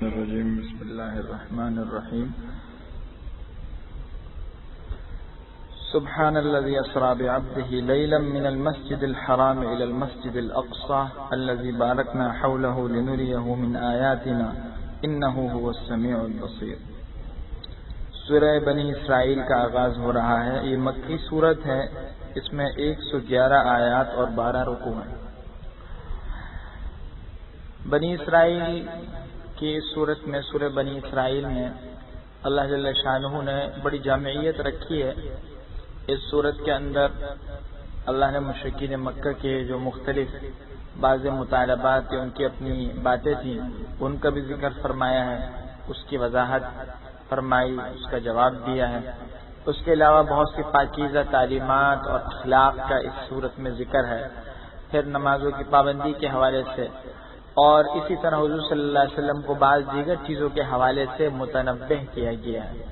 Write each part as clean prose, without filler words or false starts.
الرجیم بسم اللہ الرحمن الرحیم سبحان الذي اسرى بعبده ليلا من المسجد الحرام الى المسجد الاقصى الذي باركنا حوله لنريه من آياتنا انه هو السميع البصير۔ سورہ بنی اسرائیل کا آغاز ہو رہا ہے۔ یہ مکی سورت ہے، اس میں 111 آیات اور 12 رکوع ہیں۔ بنی اسرائیل کی اس صورت میں، سورہ بنی اسرائیل میں اللہ جل شانہ نے بڑی جامعیت رکھی ہے۔ اس صورت کے اندر اللہ نے مشرکین مکہ کے جو مختلف بعض مطالبات یا ان کی اپنی باتیں تھیں ان کا بھی ذکر فرمایا ہے، اس کی وضاحت فرمائی، اس کا جواب دیا ہے۔ اس کے علاوہ بہت سی پاکیزہ تعلیمات اور اخلاق کا اس صورت میں ذکر ہے۔ پھر نمازوں کی پابندی کے حوالے سے اور اسی طرح حضور صلی اللہ علیہ وسلم کو بعض دیگر چیزوں کے حوالے سے متنبہ کیا گیا ہے۔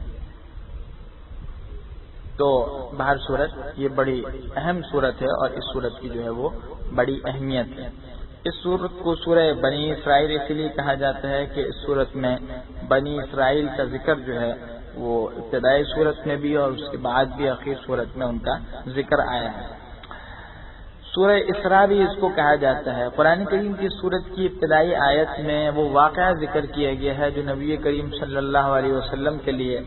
تو بہر صورت یہ بڑی اہم صورت ہے اور اس صورت کی جو ہے وہ بڑی اہمیت ہے۔ اس صورت کو سورہ بنی اسرائیل اس لیے کہا جاتا ہے کہ اس صورت میں بنی اسرائیل کا ذکر جو ہے وہ ابتدائی صورت میں بھی اور اس کے بعد بھی آخر صورت میں ان کا ذکر آیا ہے۔ سورہ اسراء بھی اس کو کہا جاتا ہے۔ قرآن کریم کی سورت کی ابتدائی آیت میں وہ واقعہ ذکر کیا گیا ہے جو نبی کریم صلی اللہ علیہ وسلم کے لیے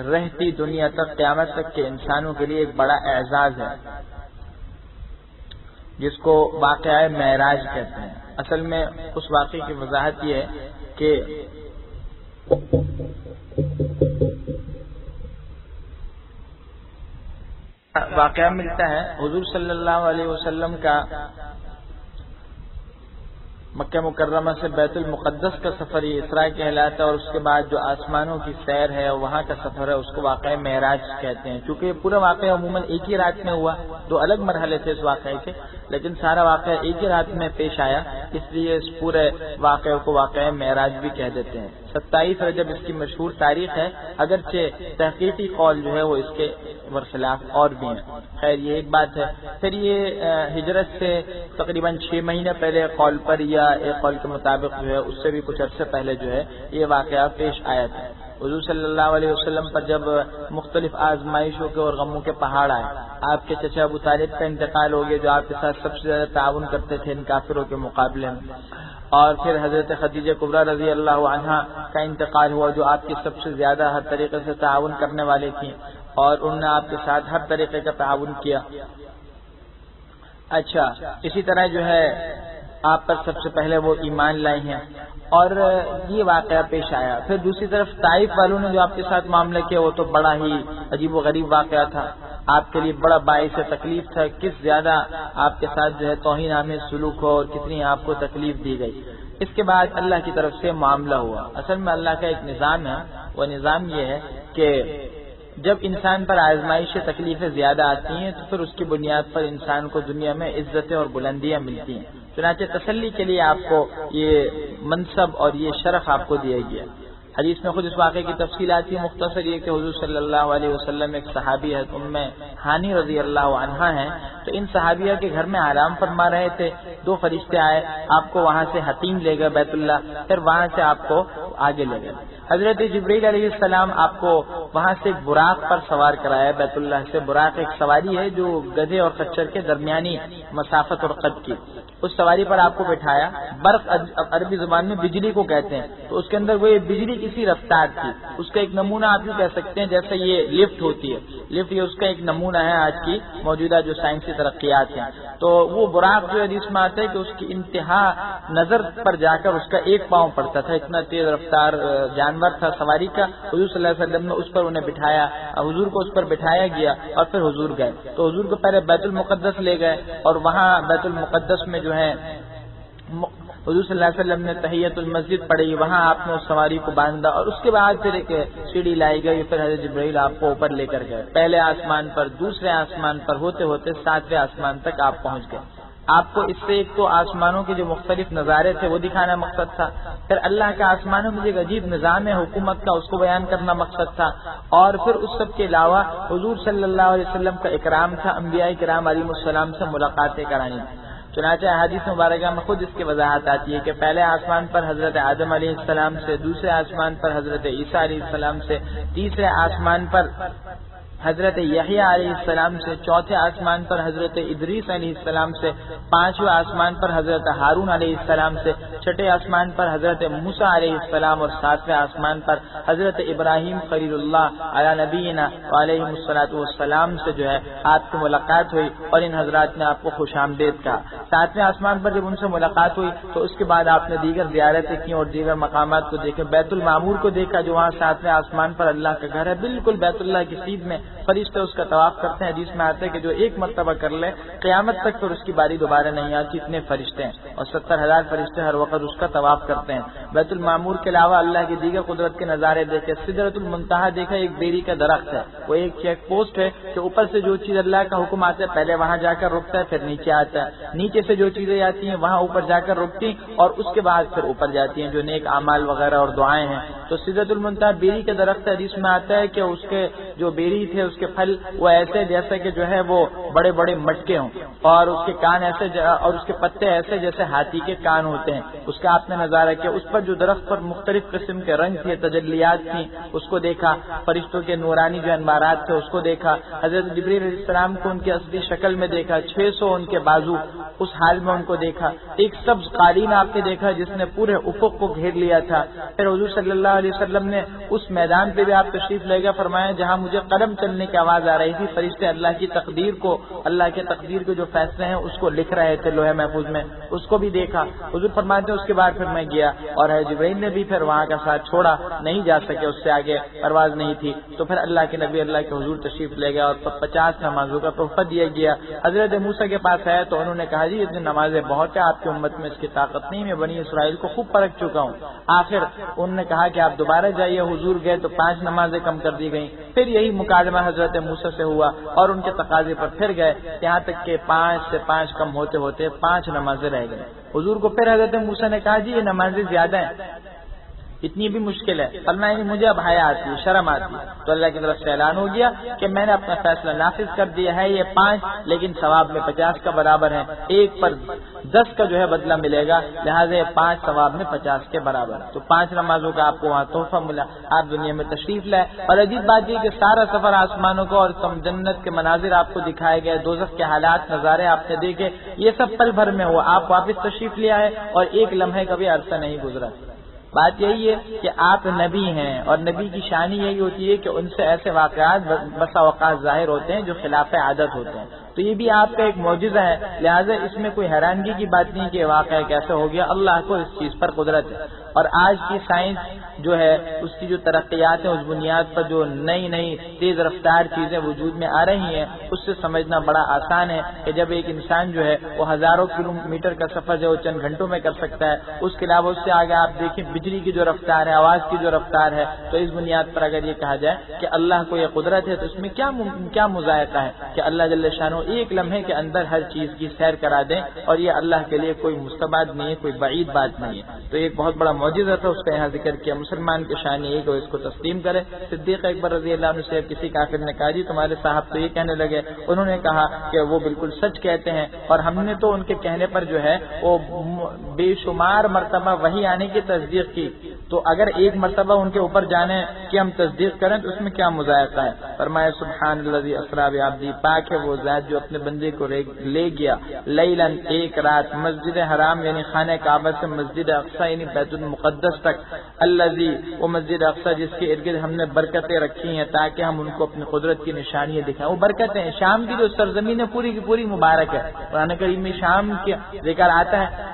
رہتی دنیا تک، قیامت تک کے انسانوں کے لیے ایک بڑا اعزاز ہے، جس کو واقعہ معراج کہتے ہیں۔ اصل میں اس واقعے کی وضاحت یہ ہے کہ واقعہ ملتا ہے حضور صلی اللہ علیہ وسلم کا مکہ مکرمہ سے بیت المقدس کا سفر یہ اسراء کہلاتا ہے، اور اس کے بعد جو آسمانوں کی سیر ہے وہاں کا سفر ہے اس کو واقعہ معراج کہتے ہیں۔ چونکہ یہ پورا واقعہ عموماً ایک ہی رات میں ہوا، دو الگ مرحلے تھے اس واقعے کے، لیکن سارا واقعہ ایک ہی رات میں پیش آیا، اس لیے اس پورے واقعے کو واقعہ معراج بھی کہہ دیتے ہیں۔ 27 رجب اس کی مشہور تاریخ ہے، اگرچہ تحقیقی قول جو ہے وہ اس کے برخلاف اور بھی ہیں۔ خیر یہ ایک بات ہے۔ پھر یہ ہجرت سے تقریباً 6 مہینے پہلے قول پر یا ایک قول کے مطابق جو ہے اس سے بھی کچھ عرصے پہلے جو ہے یہ واقعہ پیش آیا تھا۔ حضور صلی اللہ علیہ وسلم پر جب مختلف آزمائشوں کے اور غموں کے پہاڑ آئے، آپ کے چچا ابو طالب کا انتقال ہو گیا جو آپ کے ساتھ سب سے زیادہ تعاون کرتے تھے ان کافروں کے مقابلے میں، اور پھر حضرت خدیجہ کبریٰ رضی اللہ عنہا کا انتقال ہوا جو آپ کی سب سے زیادہ ہر طریقے سے تعاون کرنے والی تھیں، اور انہوں نے آپ کے ساتھ ہر طریقے کا تعاون کیا۔ اچھا، اسی طرح جو ہے آپ پر سب سے پہلے وہ ایمان لائے ہیں اور یہ واقعہ پیش آیا۔ پھر دوسری طرف طائف والوں نے جو آپ کے ساتھ معاملہ کیا وہ تو بڑا ہی عجیب و غریب واقعہ تھا، آپ کے لیے بڑا باعث تکلیف تھا، کس زیادہ آپ کے ساتھ جو ہے توہین آمیز سلوک ہو اور کتنی آپ کو تکلیف دی گئی۔ اس کے بعد اللہ کی طرف سے معاملہ ہوا۔ اصل میں اللہ کا ایک نظام ہے، وہ نظام یہ ہے کہ جب انسان پر آزمائش تکلیفیں زیادہ آتی ہیں تو پھر اس کی بنیاد پر انسان کو دنیا میں عزتیں اور بلندیاں ملتی ہیں، چنانچہ تسلی کے لیے آپ کو یہ منصب اور یہ شرف آپ کو دیا گیا۔ حدیث میں خود اس واقعے کی تفصیلات ہی مختصر یہ کہ حضور صلی اللہ علیہ وسلم ایک صحابی ہے ام ہانی رضی اللہ عنہا ہیں، تو ان صحابیہ کے گھر میں آرام فرما رہے تھے، 2 فرشتے آئے، آپ کو وہاں سے حتیم لے گئے بیت اللہ، پھر وہاں سے آپ کو آگے لے گئے۔ حضرت جبریل علیہ السلام آپ کو وہاں سے ایک براق پر سوار کرایا بیت اللہ سے۔ براق ایک سواری ہے جو گدھے اور خچر کے درمیانی مسافت اور قد کی، اس سواری پر آپ کو بٹھایا۔ برق عربی زبان میں بجلی کو کہتے ہیں، تو اس کے اندر وہ بجلی کسی رفتار تھی، اس کا ایک نمونہ آپ یوں کہہ سکتے ہیں جیسے یہ لفٹ ہوتی ہے، لفٹ یہ اس کا ایک نمونہ ہے آج کی موجودہ جو سائنسی ترقیات ہیں۔ تو وہ براق جو حدیث میں آتا ہے کہ اس کی انتہا نظر پر جا کر اس کا ایک پاؤں پڑتا تھا، اتنا تیز رفتار جانور تھا سواری کا۔ حضور صلی اللہ علیہ وسلم نے اس پر انہیں بٹھایا، حضور کو اس پر بٹھایا گیا اور پھر حضور گئے۔ تو حضور کو پہلے بیت المقدس لے گئے اور وہاں بیت المقدس میں جو ہے حضور صلی اللہ علیہ وسلم نے تحیت المسجد پڑھی، وہاں آپ نے اس سواری کو باندھا اور اس کے بعد پھر ایک سیڑھی لائی گئی، پھر حضرت جبرائیل آپ کو اوپر لے کر گئے، پہلے آسمان پر، دوسرے آسمان پر ہوتے ہوتے 7ویں آسمان تک آپ پہنچ گئے۔ آپ کو اس سے ایک تو آسمانوں کے جو مختلف نظارے تھے وہ دکھانا مقصد تھا، پھر اللہ کا آسمانوں میں ایک عجیب نظام ہے حکومت کا اس کو بیان کرنا مقصد تھا، اور پھر اس سب کے علاوہ حضور صلی اللہ علیہ وسلم کا اکرام تھا، انبیاء کرام علیہ السلام سے ملاقاتیں کرانی۔ چنانچہ حدیث مبارکہ میں خود اس کی وضاحت آتی ہے کہ پہلے آسمان پر حضرت آدم علیہ السلام سے، دوسرے آسمان پر حضرت عیسیٰ علیہ السلام سے، تیسرے آسمان پر حضرت یحییٰ علیہ السلام سے، چوتھے آسمان پر حضرت ادریس علیہ السلام سے، پانچویں آسمان پر حضرت ہارون علیہ السلام سے، چھٹے آسمان پر حضرت موسیٰ علیہ السلام اور ساتویں آسمان پر حضرت ابراہیم خلیل اللہ علی نبینا علیہ الصلوۃ والسلام سے جو ہے آپ کی ملاقات ہوئی اور ان حضرات نے آپ کو خوش آمدید کہا۔ ساتویں آسمان پر جب ان سے ملاقات ہوئی تو اس کے بعد آپ نے دیگر زیارتیں کی اور دیگر مقامات کو دیکھے، بیت المعمور کو دیکھا جو وہاں ساتویں آسمان پر اللہ کا گھر ہے، بالکل بیت اللہ کی سیدھ میں، فرشتے اس کا طواف کرتے ہیں۔ حدیث میں آتا ہے کہ جو ایک مرتبہ کر لے قیامت تک پھر اس کی باری دوبارہ نہیں آتی، اتنے فرشتے ہیں اور 70,000 فرشتے ہر وقت اس کا طواف کرتے ہیں۔ بیت المعمور کے علاوہ اللہ کی دیگر قدرت کے نظارے دیکھے، سدرۃ المنتہا دیکھا، ایک بیری کا درخت ہے، وہ ایک چیک پوسٹ ہے کہ اوپر سے جو چیز اللہ کا حکم آتا ہے پہلے وہاں جا کر رکتا ہے، پھر نیچے آتا ہے، نیچے سے جو چیزیں آتی ہیں وہاں اوپر جا کر رکتی اور اس کے بعد پھر اوپر جاتی ہیں جو نیک اعمال وغیرہ اور دعائیں ہیں۔ تو سدرۃ المنتہا بیری کا درخت ہے، حدیث میں آتا ہے کہ اس کے جو بیری تھے اس کے پھل وہ ایسے جیسے کہ جو ہے وہ بڑے بڑے مٹکے ہوں اور اس کے کان ایسے اور اس کے پتے ایسے جیسے ہاتھی کے کان ہوتے ہیں، اس کا آپ نے نظارہ کیا۔ اس پر جو درخت پر مختلف قسم کے رنگ تھے، تجلیات تھیں، اس کو دیکھا، فرشتوں کے نورانی جو انوارات تھے اس کو دیکھا، حضرت جبریل علیہ السلام کو ان کی اصلی شکل میں دیکھا، 600 ان کے بازو اس حال میں ان کو دیکھا، ایک سبز قالین آپ نے دیکھا جس نے پورے افق کو گھیر لیا تھا۔ پھر حضور صلی اللہ علیہ وسلم نے اس میدان پہ بھی آپ تشریف لے گئے، فرمایا جہاں مجھے قدم چلنے کی آواز آ رہی تھی، فرشتے اللہ کی تقدیر کو، اللہ کے تقدیر کے جو فیصلے ہیں اس کو لکھ رہے تھے لوح محفوظ میں، اس کو بھی دیکھا۔ حضور فرماتے ہیں اس کے بعد پھر میں گیا اور جبرائیل نے بھی پھر وہاں کا ساتھ چھوڑا، نہیں جا سکے، اس سے آگے پرواز نہیں تھی، تو پھر اللہ کے نبی اللہ کے حضور تشریف لے گیا اور 50 نمازوں کا تحفہ دیا گیا۔ حضرت موسیٰ کے پاس آیا تو انہوں نے کہا جی اتنی نمازیں بہت ہیں، آپ کی امت میں اس کی طاقت نہیں، میں بنی اسرائیل کو خوب پرکھ چکا ہوں۔ آخر انہوں نے کہا کہ آپ دوبارہ جائیے، حضور گئے تو 5 نمازیں کم کر دی گئیں، پھر یہی مکالمہ حضرت موسیٰ سے ہوا اور ان کے تقاضے پر پھر گئے، یہاں تک کہ 5 سے 5 کم ہوتے ہوتے 5 نمازیں رہ گئے۔ حضور کو پھر حضرت موسیٰ نے کہا جی یہ نمازیں زیادہ ہیں، اتنی بھی مشکل ہے، فرمایا کہ مجھے اب حیا آتی ہے، شرم آتی ہے، تو اللہ کی طرف سے اعلان ہو گیا کہ میں نے اپنا فیصلہ نافذ کر دیا ہے، یہ 5 لیکن ثواب میں 50 کا برابر ہے، ایک پر 10 کا جو ہے بدلہ ملے گا، لہٰذا یہ 5 ثواب میں 50 کے برابر ہے۔ تو 5 نمازوں کا آپ کو وہاں تحفہ ملا، آپ دنیا میں تشریف لائے، اور عجیب بات یہ کہ سارا سفر آسمانوں کو اور جنت کے مناظر آپ کو دکھائے گئے، دوزخ کے حالات نظارے آپ نے دیکھے، یہ سب پل بھر میں ہوا، آپ واپس تشریف لے آئے اور ایک لمحے کا بھی عرصہ نہیں گزرا۔ بات یہی ہے کہ آپ نبی ہیں اور نبی کی شان یہی ہوتی ہے کہ ان سے ایسے واقعات بسا اوقات ظاہر ہوتے ہیں جو خلاف عادت ہوتے ہیں، تو یہ بھی آپ کا ایک معجزہ ہے، لہٰذا اس میں کوئی حیرانگی کی بات نہیں کہ واقعہ کیسے ہو گیا، اللہ کو اس چیز پر قدرت ہے۔ اور آج کی سائنس جو ہے اس کی جو ترقیات ہیں اس بنیاد پر جو نئی نئی تیز رفتار چیزیں وجود میں آ رہی ہیں اس سے سمجھنا بڑا آسان ہے کہ جب ایک انسان جو ہے وہ ہزاروں کلومیٹر کا سفر جو چند گھنٹوں میں کر سکتا ہے، اس کے علاوہ اس سے آگے آپ دیکھیں بجلی کی جو رفتار ہے، آواز کی جو رفتار ہے، تو اس بنیاد پر اگر یہ کہا جائے کہ اللہ کو یہ قدرت ہے تو اس میں کیا مذائقہ ہے کہ اللہ جل شانہ ایک لمحے کے اندر ہر چیز کی سیر کرا دیں، اور یہ اللہ کے لیے کوئی مستبعد نہیں ہے، کوئی بعید بات نہیں ہے۔ تو ایک بہت بڑا معجزہ تھا، اس کا یہاں ذکر کیا۔ مسلمان کی شان یہ ہے کہ وہ اس کو تسلیم کرے۔ صدیق اکبر رضی اللہ عنہ سے کسی کافر نے کہا جی تمہارے صاحب تو یہ کہنے لگے، انہوں نے کہا کہ وہ بالکل سچ کہتے ہیں، اور ہم نے تو ان کے کہنے پر جو ہے وہ بے شمار مرتبہ وحی آنے کی تصدیق کی، تو اگر ایک مرتبہ ان کے اوپر جانے کہ ہم تصدیق کریں تو اس میں کیا مذائقہ ہے؟ فرمایا سبحان الذی اسری بعبدہ، پاک ہے وہ ذات جو اپنے بندے کو لے گیا لیلاً ایک رات مسجد حرام یعنی خانہ کعبہ سے مسجد اقصی یعنی بیت المقدس تک، الذی وہ مسجد اقصی جس کے ارد گرد ہم نے برکتیں رکھی ہیں تاکہ ہم ان کو اپنی قدرت کی نشانیاں دکھائیں۔ وہ برکتیں شام کی جو سرزمین ہے پوری کی پوری مبارک ہے، قرآن کریم میں شام کے ذکر آتا ہے،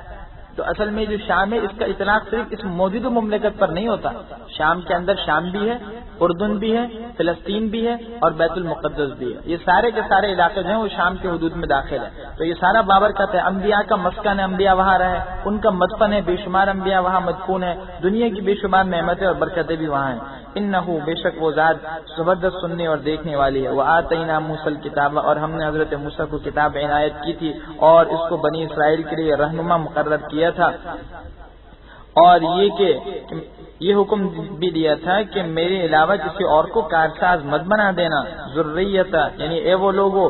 تو اصل میں جو شام ہے اس کا اطلاق صرف اس موجودہ مملکت پر نہیں ہوتا، شام کے اندر شام بھی ہے، اردن بھی ہے، فلسطین بھی ہے اور بیت المقدس بھی ہے، یہ سارے کے سارے علاقے جو ہیں وہ شام کے حدود میں داخل ہیں، تو یہ سارا بابرکت ہے، انبیاء کا مسکن ہے، انبیاء وہاں رہے، ان کا مدفن ہے، بے شمار انبیاء وہاں مدفون ہے، دنیا کی بے شمار نعمتیں اور برکتیں بھی وہاں ہیں۔ انہ بے شک وہ ذات زبردست سننے اور دیکھنے والی ہے۔ وآتینا موسیٰ الکتاب، اور ہم نے حضرت موسیٰ کو کتاب عنایت کی تھی اور اس کو بنی اسرائیل کے لیے رہنما مقرر کیا تھا، اور یہ کہ یہ حکم بھی دیا تھا کہ میرے علاوہ کسی اور کو کارساز مت بنا دینا، ذریت یعنی اے وہ لوگوں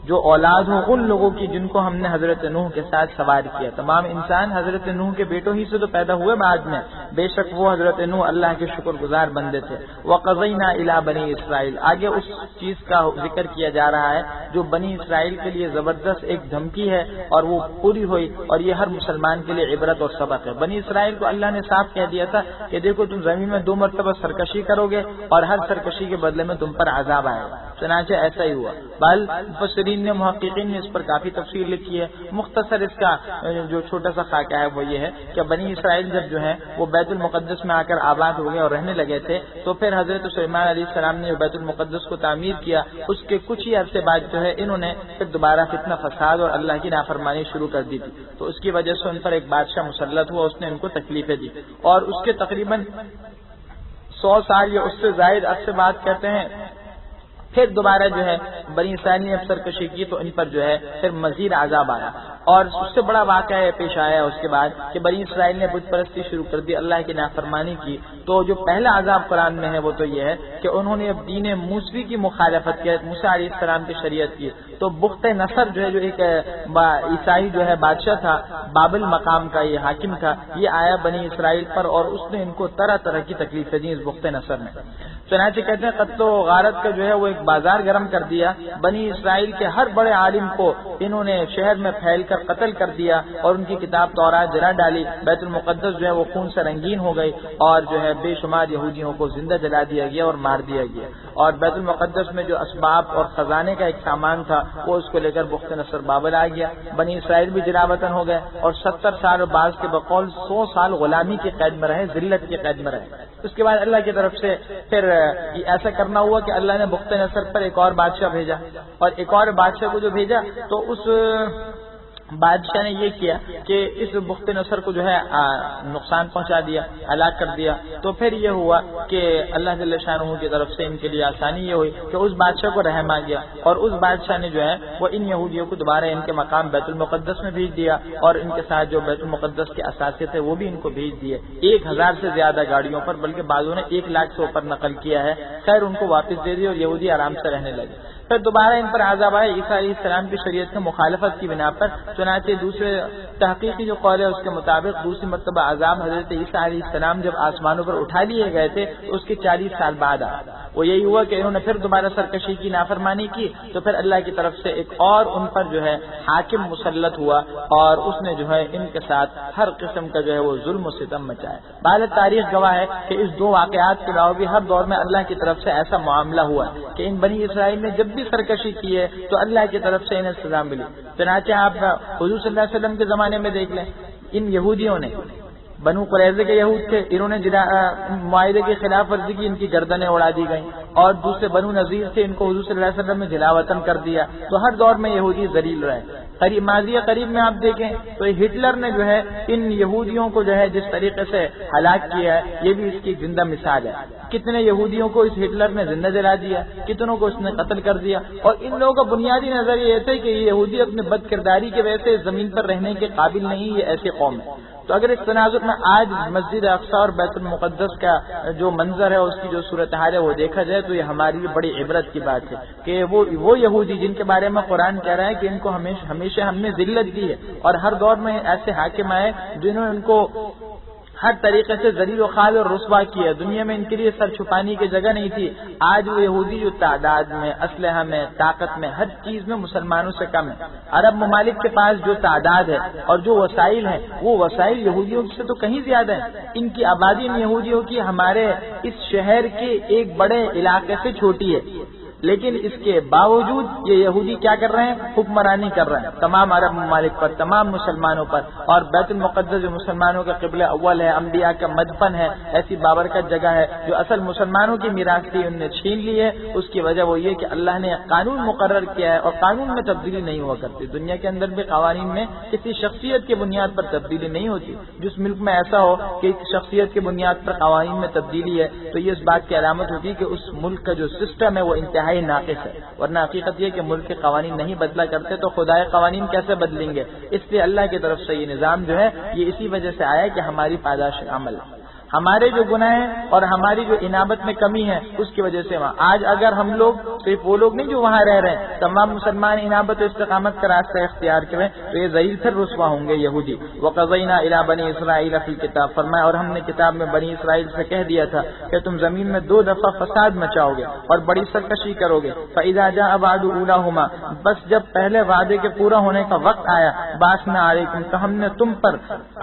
جو اولاد ہوں ان لوگوں کی جن کو ہم نے حضرت نوح کے ساتھ سوار کیا. تمام انسان حضرت نوح کے بیٹوں ہی سے تو پیدا ہوئے بعد میں، بے شک وہ حضرت نوح اللہ کے شکر گزار بندے تھے. وَقَضَيْنَا إِلَىٰ بَنِي اسرائیل، آگے اس چیز کا ذکر کیا جا رہا ہے جو بنی اسرائیل کے لیے زبردست ایک دھمکی ہے اور وہ پوری ہوئی، اور یہ ہر مسلمان کے لیے عبرت اور سبق ہے. بنی اسرائیل کو اللہ نے صاف کہہ دیا تھا کہ دیکھو تم زمین میں 2 مرتبہ سرکشی کرو گے اور ہر سرکشی کے بدلے میں تم پر عذاب آئے گا. چنانچہ ایسا ہی ہوا. بل مفسرین نے، محققین نے اس پر کافی تفصیل لکھی ہے. مختصر اس کا جو چھوٹا سا خاکہ ہے وہ یہ ہے کہ بنی اسرائیل جب جو ہے وہ بیت المقدس میں آ کر آباد ہو گئے اور رہنے لگے تھے، تو پھر حضرت سلیمان علیہ السلام نے بیت المقدس کو تعمیر کیا. اس کے کچھ ہی عرصے بعد جو ہے انہوں نے پھر دوبارہ فتنہ فساد اور اللہ کی نافرمانی شروع کر دی تھی. تو اس کی وجہ سے ان پر ایک بادشاہ مسلط ہوا، اس نے ان کو تکلیفیں دی، اور اس کے تقریباً 100 سال یا اس سے زائد عرصے بعد کہتے ہیں پھر دوبارہ جو ہے بنی اسرائیل نے سرکشی کی تو ان پر جو ہے پھر مزید عذاب آیا. اور اس سے بڑا واقعہ پیش آیا اس کے بعد کہ بنی اسرائیل نے بت پرستی شروع کر دی، اللہ کی نافرمانی کی. تو جو پہلا عذاب قرآن میں ہے وہ تو یہ ہے کہ انہوں نے اب دین موسوی کی مخالفت کی، موسیٰ علیہ السلام کی شریعت کی. تو بخت نصر جو ہے، جو ایک عیسائی جو ہے بادشاہ تھا، بابل مقام کا یہ حاکم تھا، یہ آیا بنی اسرائیل پر اور اس نے ان کو طرح طرح کی تکلیفیں دی اس بخت نصر نے. چنانچہ کہتے ہیں قتل و غارت کا جو ہے وہ ایک بازار گرم کر دیا. بنی اسرائیل کے ہر بڑے عالم کو انہوں نے شہر میں پھیل کر قتل کر دیا اور ان کی کتاب تورات جلا ڈالی. بیت المقدس جو ہے وہ خون سے رنگین ہو گئی اور جو ہے بے شمار یہودیوں کو زندہ جلا دیا گیا اور مار دیا گیا. اور بیت المقدس میں جو اسباب اور خزانے کا ایک سامان تھا وہ اس کو لے کر بخت نصر بابل آ گیا. بنی اسرائیل بھی جلا وطن ہو گئے اور 70 سال اور بعض کے بقول 100 سال غلامی کی قید میں رہے، ذلت کی قید میں رہے. اس کے بعد اللہ کی طرف سے پھر ایسا کرنا ہوا کہ اللہ نے بخت نصر پر ایک اور بادشاہ بھیجا، اور ایک اور بادشاہ کو جو بھیجا تو اس بادشاہ نے یہ کیا کہ اس بخت نصر کو جو ہے نقصان پہنچا دیا، ہلاک کر دیا. تو پھر یہ ہوا کہ اللہ جل شانہ کی طرف سے ان کے لیے آسانی یہ ہوئی کہ اس بادشاہ کو رحم آ گیا اور اس بادشاہ نے جو ہے وہ ان یہودیوں کو دوبارہ ان کے مقام بیت المقدس میں بھیج دیا اور ان کے ساتھ جو بیت المقدس کے اثاثے تھے وہ بھی ان کو بھیج دیے 1000 سے زیادہ گاڑیوں پر، بلکہ بعضوں نے 1 لاکھ سے اوپر نقل کیا ہے. خیر ان کو واپس دے دی اور یہودی آرام سے رہنے لگے. پھر دوبارہ ان پر عذاب آئے عیسیٰ علیہ السلام کی شریعت کی مخالفت کی بنا پر. چنانچہ دوسرے تحقیقی جو قول ہے اس کے مطابق دوسری مرتبہ عذاب حضرت عیسیٰ علیہ السلام جب آسمانوں پر اٹھا لیے گئے تھے تو اس کے 40 سال بعد آیا. وہ یہی ہوا کہ انہوں نے پھر دوبارہ سرکشی کی، نافرمانی کی، تو پھر اللہ کی طرف سے ایک اور ان پر جو ہے حاکم مسلط ہوا اور اس نے جو ہے ان کے ساتھ ہر قسم کا جو ہے وہ ظلم و ستم مچایا. بعد تاریخ گواہ ہے کہ اس 2 واقعات کے علاوہ بھی ہر دور میں اللہ کی طرف سے ایسا معاملہ ہوا کہ ان بنی اسرائیل نے جب بھی سرکشی کی ہے تو اللہ کی طرف سے انہیں سزا ملی. چنانچہ آپ حضور صلی اللہ علیہ وسلم کے زمانے میں دیکھ لیں، ان یہودیوں نے، بنو قریظہ کے یہود تھے، انہوں نے معاہدے کی خلاف ورزی کی، ان کی گردنیں اڑا دی گئیں. اور دوسرے بنو نذیر تھے، ان کو حضور صلی اللہ علیہ وسلم نے جلا وطن کر دیا. تو ہر دور میں یہودی ذلیل رہے. ماضی قریب میں آپ دیکھیں تو ہٹلر نے جو ہے ان یہودیوں کو جو ہے جس طریقے سے ہلاک کیا ہے یہ بھی اس کی زندہ مثال ہے. کتنے یہودیوں کو اس ہٹلر نے زندہ جلا دیا، کتنوں کو اس نے قتل کر دیا. اور ان لوگوں کا بنیادی نظریہ یہ تھا کہ یہ یہودی اپنے بد کرداری کی وجہ سے زمین پر رہنے کے قابل نہیں، یہ ایسی قوم ہے. تو اگر اس تناظر میں آج مسجد اقصی اور بیت المقدس کا جو منظر ہے، اس کی جو صورتحال ہے وہ دیکھا جائے تو یہ ہمارے لیے بڑی عبرت کی بات ہے کہ وہ یہودی جن کے بارے میں قرآن کہہ رہا ہے کہ ان کو ہمیشہ ہم نے ذلت دی ہے، اور ہر دور میں ایسے حاکم آئے جنہوں نے ان کو ہر طریقے سے ذلیل و خوار اور رسوا کیا. دنیا میں ان کے لیے سر چھپانے کی جگہ نہیں تھی. آج وہ یہودی جو تعداد میں، اسلحہ میں، طاقت میں، ہر چیز میں مسلمانوں سے کم ہے. عرب ممالک کے پاس جو تعداد ہے اور جو وسائل ہیں وہ وسائل یہودیوں سے تو کہیں زیادہ ہیں. ان کی آبادی ان یہودیوں کی ہمارے اس شہر کے ایک بڑے علاقے سے چھوٹی ہے، لیکن اس کے باوجود یہ یہودی کیا کر رہے ہیں؟ حکمرانی کر رہے ہیں تمام عرب ممالک پر، تمام مسلمانوں پر. اور بیت المقدس جو مسلمانوں کا قبلہ اول ہے، انبیاء کا مدفن ہے، ایسی بابرکت جگہ ہے جو اصل مسلمانوں کی میراث تھی، ان نے چھین لی ہے. اس کی وجہ وہ یہ کہ اللہ نے قانون مقرر کیا ہے اور قانون میں تبدیلی نہیں ہوا کرتی. دنیا کے اندر بھی قوانین میں کسی شخصیت کی بنیاد پر تبدیلی نہیں ہوتی. جس ملک میں ایسا ہو کہ ایک شخصیت کی بنیاد پر قوانین میں تبدیلی ہے تو یہ اس بات کی علامت ہوتی ہے کہ اس ملک کا جو سسٹم ہے وہ انتہائی ناقص ہے. ورنہ حقیقت یہ کہ ملک کے قوانین نہیں بدلا کرتے تو خدائے قوانین کیسے بدلیں گے؟ اس لیے اللہ کی طرف سے یہ نظام جو ہے یہ اسی وجہ سے آیا کہ ہماری پاداش عمل. ہمارے جو گناہ ہیں اور ہماری جو انابت میں کمی ہے اس کی وجہ سے وہاں آج اگر ہم لوگ صرف وہ لوگ نہیں جو وہاں رہ رہے ہیں، تمام مسلمان انابت و استقامت کا راستہ اختیار کریں تو یہ ذلیل پھر رسوا ہوں گے یہودی۔ وَقَضَيْنَا إِلَىٰ بَنِي إِسْرَائِيلَ فِي الْكِتَابِ، فرمایا اور ہم نے کتاب میں بنی اسرائیل سے کہہ دیا تھا کہ تم زمین میں 2 دفعہ فساد مچاؤ گے اور بڑی سرکشی کرو گے۔ فَإِذَا جَاءَ وَعْدُ أُولَاهُمَا، بس جب پہلے وعدے کے پورا ہونے کا وقت آیا، بَعَثْنَا عَلَيْكُمْ، تو ہم نے تم پر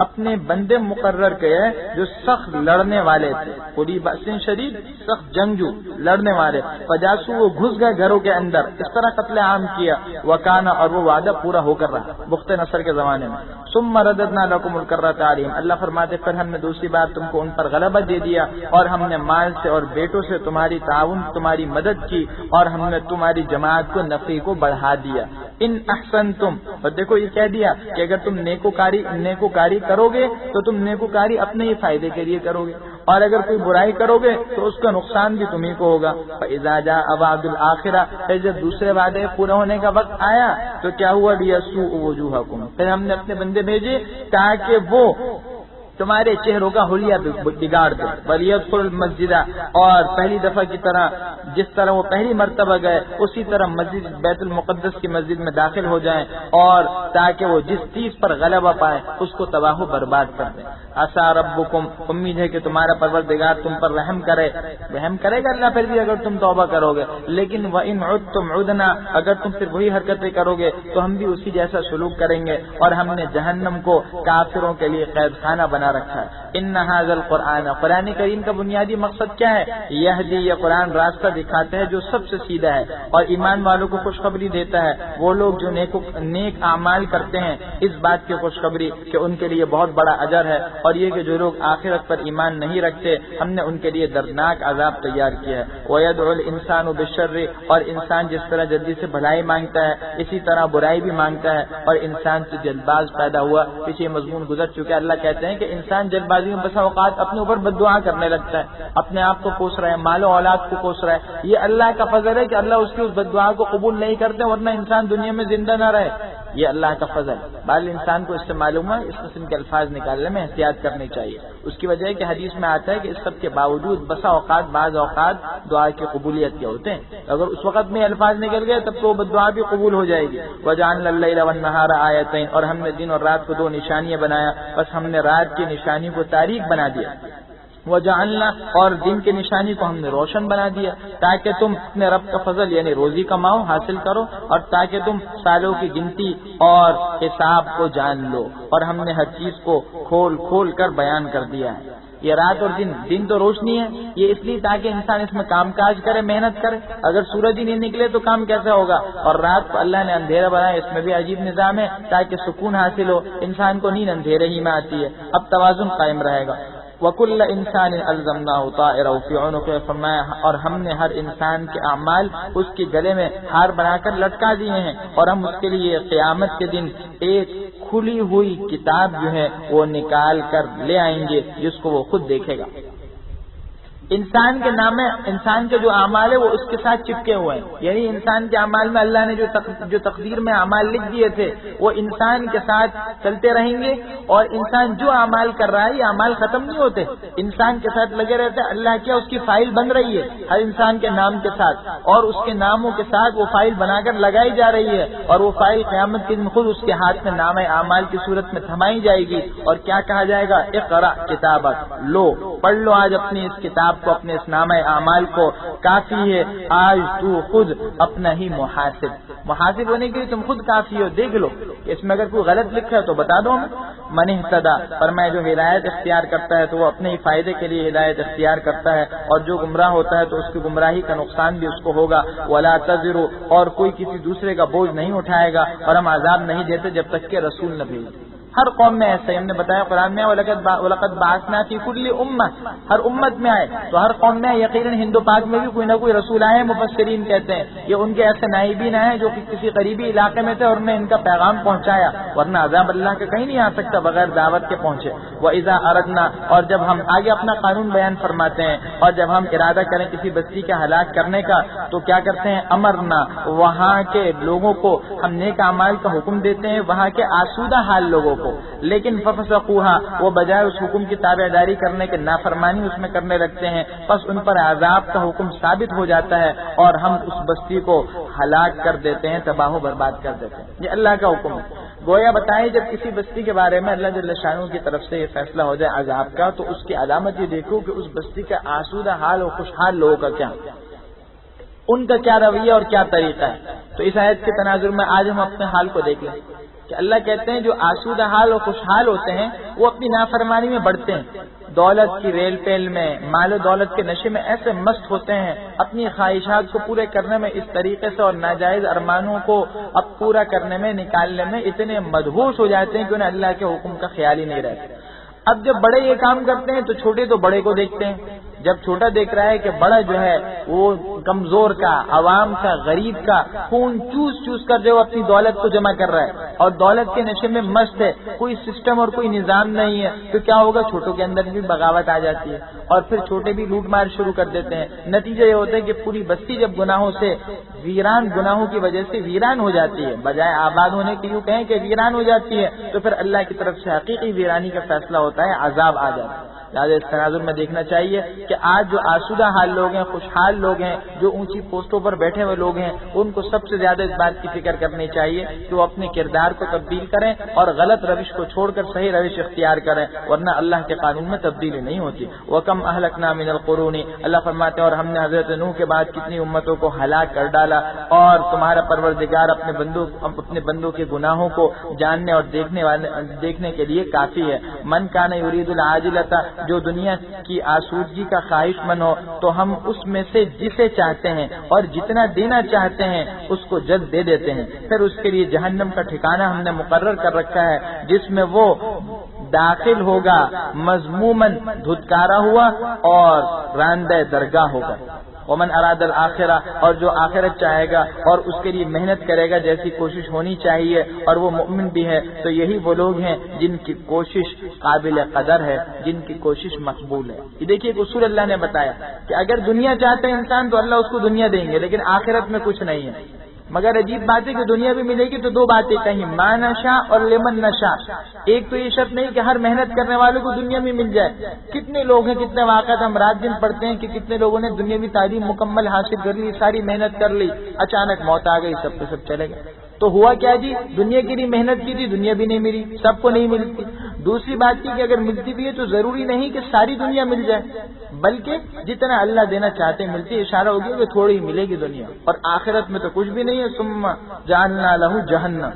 اپنے بندے مقرر کیے جو سخت لڑنے والے تھے، پوری بأس شدید، سخت جنگجو لڑنے والے، فجاسو، وہ گھس گئے گھروں کے اندر، اس طرح قتل عام کیا، وکانا، اور وہ وعدہ پورا ہو کر رہا بخت نصر کے زمانے میں۔ ثم رددنا لكم الكرة عليهم، اللہ فرماتے پھر ہم نے دوسری بار تم کو ان پر غلبہ دے دیا اور ہم نے مال سے اور بیٹوں سے تمہاری تعاون، تمہاری مدد کی، اور ہم نے تمہاری جماعت کو نفع کو بڑھا دیا۔ ان احسنتم، اور دیکھو یہ کہہ دیا کہ اگر تم نیکوکاری کرو گے تو تم نیکوکاری اپنے ہی فائدے کے لیے کرو گے، اور اگر کوئی برائی کرو گے تو اس کا نقصان بھی تمہیں کو ہوگا۔ فَإِذَا جَاءَ وَعْدُ الْآخِرَةِ، پھر جب دوسرے وعدے پورا ہونے کا وقت آیا تو کیا ہوا، لِيَسُوءُ وُجُوهَكُمْ، پھر ہم نے اپنے بندے بھیجے تاکہ وہ تمہارے چہروں کا حلیہ بگاڑ دے۔ وَلْيَدْخُلُوا الْمَسْجِدَ، اور پہلی دفعہ کی طرح جس طرح وہ پہلی مرتبہ گئے اسی طرح مسجد بیت المقدس کی مسجد میں داخل ہو جائیں، اور تاکہ وہ جس چیز پر غلبہ پائے اس کو تباہ و برباد کر دیں۔ عسیٰ ربکم، امید ہے کہ تمہارا پروردگار تم پر رحم کرے گا اللہ پھر بھی اگر تم توبہ کرو گے، لیکن وَإِنْ عُدْتُمْ عُدْنَا، اگر تم پھر وہی حرکتیں کرو گے تو ہم بھی اسی جیسا سلوک کریں گے، اور ہم نے جہنم کو کافروں کے لیے قید خانہ بنا رکھا ہے۔ ان ھذا القرآن، قرآن کریم کا بنیادی مقصد کیا ہے، یہدی، یہ قرآن راستہ دکھاتا ہے جو سب سے سیدھا ہے، اور ایمان والوں کو خوشخبری دیتا ہے، وہ لوگ جو نیک اعمال کرتے ہیں اس بات کی خوشخبری کہ ان کے لیے بہت بڑا اجر ہے، اور یہ کہ جو لوگ آخرت پر ایمان نہیں رکھتے ہم نے ان کے لیے دردناک عذاب تیار کیا ہے۔ وَيَدْعُو الْإِنسَانُ بِالشَّرِّ، اور انسان جس طرح جلدی سے بھلائی مانگتا ہے اسی طرح برائی بھی مانگتا ہے، اور انسان سے جلد باز پیدا ہوا۔ پیچھے مضمون گزر چکا ہے، اللہ کہتے ہیں کہ انسان جلد بازی میں بسا اوقات اپنے اوپر بددعا کرنے لگتا ہے، اپنے آپ کو کوس رہا ہے، مال و اولاد کو کوس رہا ہے۔ یہ اللہ کا فضل ہے کہ اللہ اس کی اس بددعا کو قبول نہیں کرتے، ورنہ انسان دنیا میں زندہ نہ رہے، یہ اللہ کا فضل ہے۔ بعض انسان کو اس سے معلوم ہے اس قسم کے الفاظ نکالنے میں احتیاط کرنی چاہیے۔ اس کی وجہ ہے کہ حدیث میں آتا ہے کہ اس سب کے باوجود بسا اوقات بعض اوقات دعا کی قبولیت کے ہوتے ہیں، اگر اس وقت میں الفاظ نکل گئے تب تو وہ بددعا بھی قبول ہو جائے گی۔ وَجَعَلْنَا اللَّيْلَ وَالنَّهَارَ آیَتَيْنِ، اور ہم نے دن اور رات کو 2 نشانیاں بنایا، بس ہم نے رات کی نشانی کو تاریک بنا دیا، وجعلنا، اور دن کی نشانی کو ہم نے روشن بنا دیا تاکہ تم اپنے رب کا فضل یعنی روزی کماؤ، حاصل کرو، اور تاکہ تم سالوں کی گنتی اور حساب کو جان لو، اور ہم نے ہر چیز کو کھول کھول کر بیان کر دیا ہے۔ یہ رات اور دن تو روشنی ہے، یہ اس لیے تاکہ انسان اس میں کام کاج کرے، محنت کرے، اگر سورج ہی نہیں نکلے تو کام کیسے ہوگا، اور رات کو اللہ نے اندھیرا بنایا، اس میں بھی عجیب نظام ہے تاکہ سکون حاصل ہو، انسان کو نیند اندھیرے ہی میں آتی ہے، اب توازن قائم رہے گا۔ وَكُلَّ إِنسَانٍ أَلْزَمْنَاهُ طَائِرَهُ فِي عُنُقِهِ، فرمایا اور ہم نے ہر انسان کے اعمال اس کے گلے میں ہار بنا کر لٹکا دیے ہیں، اور ہم اس کے لیے قیامت کے دن ایک کھلی ہوئی کتاب جو ہے وہ نکال کر لے آئیں گے جس کو وہ خود دیکھے گا۔ انسان کے نام میں انسان کے جو اعمال ہے وہ اس کے ساتھ چپکے ہوئے ہیں، یعنی انسان کے اعمال میں اللہ نے جو تقدیر میں اعمال لکھ دیے تھے وہ انسان کے ساتھ چلتے رہیں گے، اور انسان جو اعمال کر رہا ہے یہ اعمال ختم نہیں ہوتے، انسان کے ساتھ لگے رہتے ہیں۔ اللہ کیا اس کی فائل بن رہی ہے ہر انسان کے نام کے ساتھ، اور اس کے ناموں کے ساتھ وہ فائل بنا کر لگائی جا رہی ہے، اور وہ فائل قیامت کے دن خود اس کے ہاتھ میں نام اعمال کی صورت میں تھمائی جائے گی، اور کیا کہا جائے گا، اقرا کتابک، لو پڑھ لو آج اپنی اس کتاب کو، اپنے اس نامہ اعمال کو، کافی ہے آج تو خود اپنا ہی محاسب ہونے کے لیے تم خود کافی ہو، دیکھ لو کہ اس میں اگر کوئی غلط لکھا ہے تو بتا دو ہمیں۔ من اہتدی، فرمایا جو ہدایت اختیار کرتا ہے تو وہ اپنے ہی فائدے کے لیے ہدایت اختیار کرتا ہے، اور جو گمراہ ہوتا ہے تو اس کی گمراہی کا نقصان بھی اس کو ہوگا۔ ولا تزر، اور کوئی کسی دوسرے کا بوجھ نہیں اٹھائے گا، اور ہم عذاب نہیں دیتے جب تک کہ رسول نہ بھیجے۔ ہر قوم میں ایسا ہی ہم نے بتایا قرآن میں، وَلَقَدْ بَعَثْنَا فِي كُلِّ أُمَّةٍ، ہر امت میں آئے تو ہر قوم میں یقیناً ہند و پاک میں بھی کوئی نہ کوئی رسول آئے ہیں، مفسرین کہتے ہیں یہ ان کے ایسے نائبین آئے جو کہ کسی قریبی علاقے میں تھے اور انہیں ان کا پیغام پہنچایا، ورنہ عذاب اللہ کا کہیں نہیں آ سکتا بغیر دعوت کے پہنچے۔ وَإِذَا أَرَدْنَا، اور جب ہم آگے اپنا قانون بیان فرماتے ہیں، اور جب ہم ارادہ کریں کسی بستی کا ہلاک کرنے کا تو کیا کرتے ہیں، امرنا، وہاں کے لوگوں کو ہم نیک اعمال کا حکم دیتے ہیں، وہاں کے آسودہ حال لوگوں کو، کو، لیکن ففسقوها، وہ بجائے اس حکم کی تابعداری کرنے کے نافرمانی اس میں کرنے لگتے ہیں، پس ان پر عذاب کا حکم ثابت ہو جاتا ہے اور ہم اس بستی کو ہلاک کر دیتے ہیں، تباہ و برباد کر دیتے ہیں۔ یہ اللہ کا حکم ہے۔ گویا بتائیں جب کسی بستی کے بارے میں اللہ جل شانہ کی طرف سے یہ فیصلہ ہو جائے عذاب کا، تو اس کی علامت یہ دیکھو کہ اس بستی کا آسودہ حال اور خوشحال لوگوں کا کیا، ان کا کیا رویہ اور کیا طریقہ ہے۔ تو اس آیت کے تناظر میں آج ہم اپنے حال کو دیکھ لیں کہ اللہ کہتے ہیں جو آسودہ حال اور خوشحال ہوتے ہیں وہ اپنی نافرمانی میں بڑھتے ہیں، دولت کی ریل پیل میں، مال و دولت کے نشے میں ایسے مست ہوتے ہیں، اپنی خواہشات کو پورے کرنے میں اس طریقے سے اور ناجائز ارمانوں کو اب پورا کرنے میں، نکالنے میں اتنے مدہوش ہو جاتے ہیں کہ انہیں اللہ کے حکم کا خیال ہی نہیں رہتا۔ اب جب بڑے یہ کام کرتے ہیں تو چھوٹے تو بڑے کو دیکھتے ہیں، جب چھوٹا دیکھ رہا ہے کہ بڑا جو ہے وہ کمزور کا، عوام کا، غریب کا خون چوس چوس کر جو اپنی دولت کو جمع کر رہا ہے اور دولت کے نشے میں مست ہے، کوئی سسٹم اور کوئی نظام نہیں ہے، تو کیا ہوگا؟ چھوٹوں کے اندر بھی بغاوت آ جاتی ہے اور پھر چھوٹے بھی لوٹ مار شروع کر دیتے ہیں۔ نتیجہ یہ ہوتا ہے کہ پوری بستی جب گناہوں سے ویران، گناہوں کی وجہ سے ویران ہو جاتی ہے، بجائے آباد ہونے کے یوں کہیں کہ ویران ہو جاتی ہے، تو پھر اللہ کی طرف سے حقیقی ویرانی کا فیصلہ ہوتا ہے، عذاب آ جاتا ہے۔ لہٰذا اس تناظر میں دیکھنا چاہیے کہ آج جو آسودہ حال لوگ ہیں، خوشحال لوگ ہیں، جو اونچی پوسٹوں پر بیٹھے ہوئے لوگ ہیں، ان کو سب سے زیادہ اس بات کی فکر کرنی چاہیے کہ وہ اپنے کردار کو تبدیل کریں اور غلط روش کو چھوڑ کر صحیح روش اختیار کریں، ورنہ اللہ کے قانون میں تبدیلی نہیں ہوتی۔ وَكَمْ أَهْلَكْنَا مِنَ الْقُرُونِ، اللہ فرماتے ہیں اور ہم نے حضرت نوح کے بعد کتنی امتوں کو ہلاک کر ڈالا، اور تمہارا پروردگار اپنے بندوں کے گناہوں کو جاننے اور دیکھنے کے لیے کافی ہے۔ من کان یرید العاجلۃ، جو دنیا کی آسودگی کا خواہش مند ہو تو ہم اس میں سے جسے چاہتے ہیں اور جتنا دینا چاہتے ہیں اس کو جلد دے دیتے ہیں، پھر اس کے لیے جہنم کا ٹھکانہ ہم نے مقرر کر رکھا ہے جس میں وہ داخل ہوگا مذموماً، دھتکارا ہوا اور راندہ درگاہ ہوگا۔ ومن اراد الآخرہ، اور جو آخرت چاہے گا اور اس کے لیے محنت کرے گا جیسی کوشش ہونی چاہیے اور وہ مؤمن بھی ہے، تو یہی وہ لوگ ہیں جن کی کوشش قابل قدر ہے، جن کی کوشش مقبول ہے۔ یہ دیکھیے ایک اصول اللہ نے بتایا کہ اگر دنیا چاہتا ہے انسان تو اللہ اس کو دنیا دیں گے، لیکن آخرت میں کچھ نہیں ہے۔ مگر عجیب بات ہے کہ دنیا بھی ملے گی تو دو باتیں کہیں، ما نشاء اور لمن نشاء۔ ایک تو یہ شرط نہیں کہ ہر محنت کرنے والوں کو دنیا میں مل جائے۔ کتنے لوگ ہیں، کتنے واقعات ہم رات دن پڑھتے ہیں کہ کتنے لوگوں نے دنیاوی تعلیم مکمل حاصل کر لی، ساری محنت کر لی، اچانک موت آ گئی، سب کے سب چلے گئے۔ تو ہوا کیا جی؟ دنیا کے لیے محنت کی تھی، دنیا بھی نہیں ملی، سب کو نہیں ملتی۔ دوسری بات کی کہ اگر ملتی بھی ہے تو ضروری نہیں کہ ساری دنیا مل جائے، بلکہ جتنا اللہ دینا چاہتے ہیں ملتی ہے۔ اشارہ ہو گیا کہ تھوڑی ہی ملے گی دنیا، اور آخرت میں تو کچھ بھی نہیں ہے۔ ثم جعلنا لہ جہنم،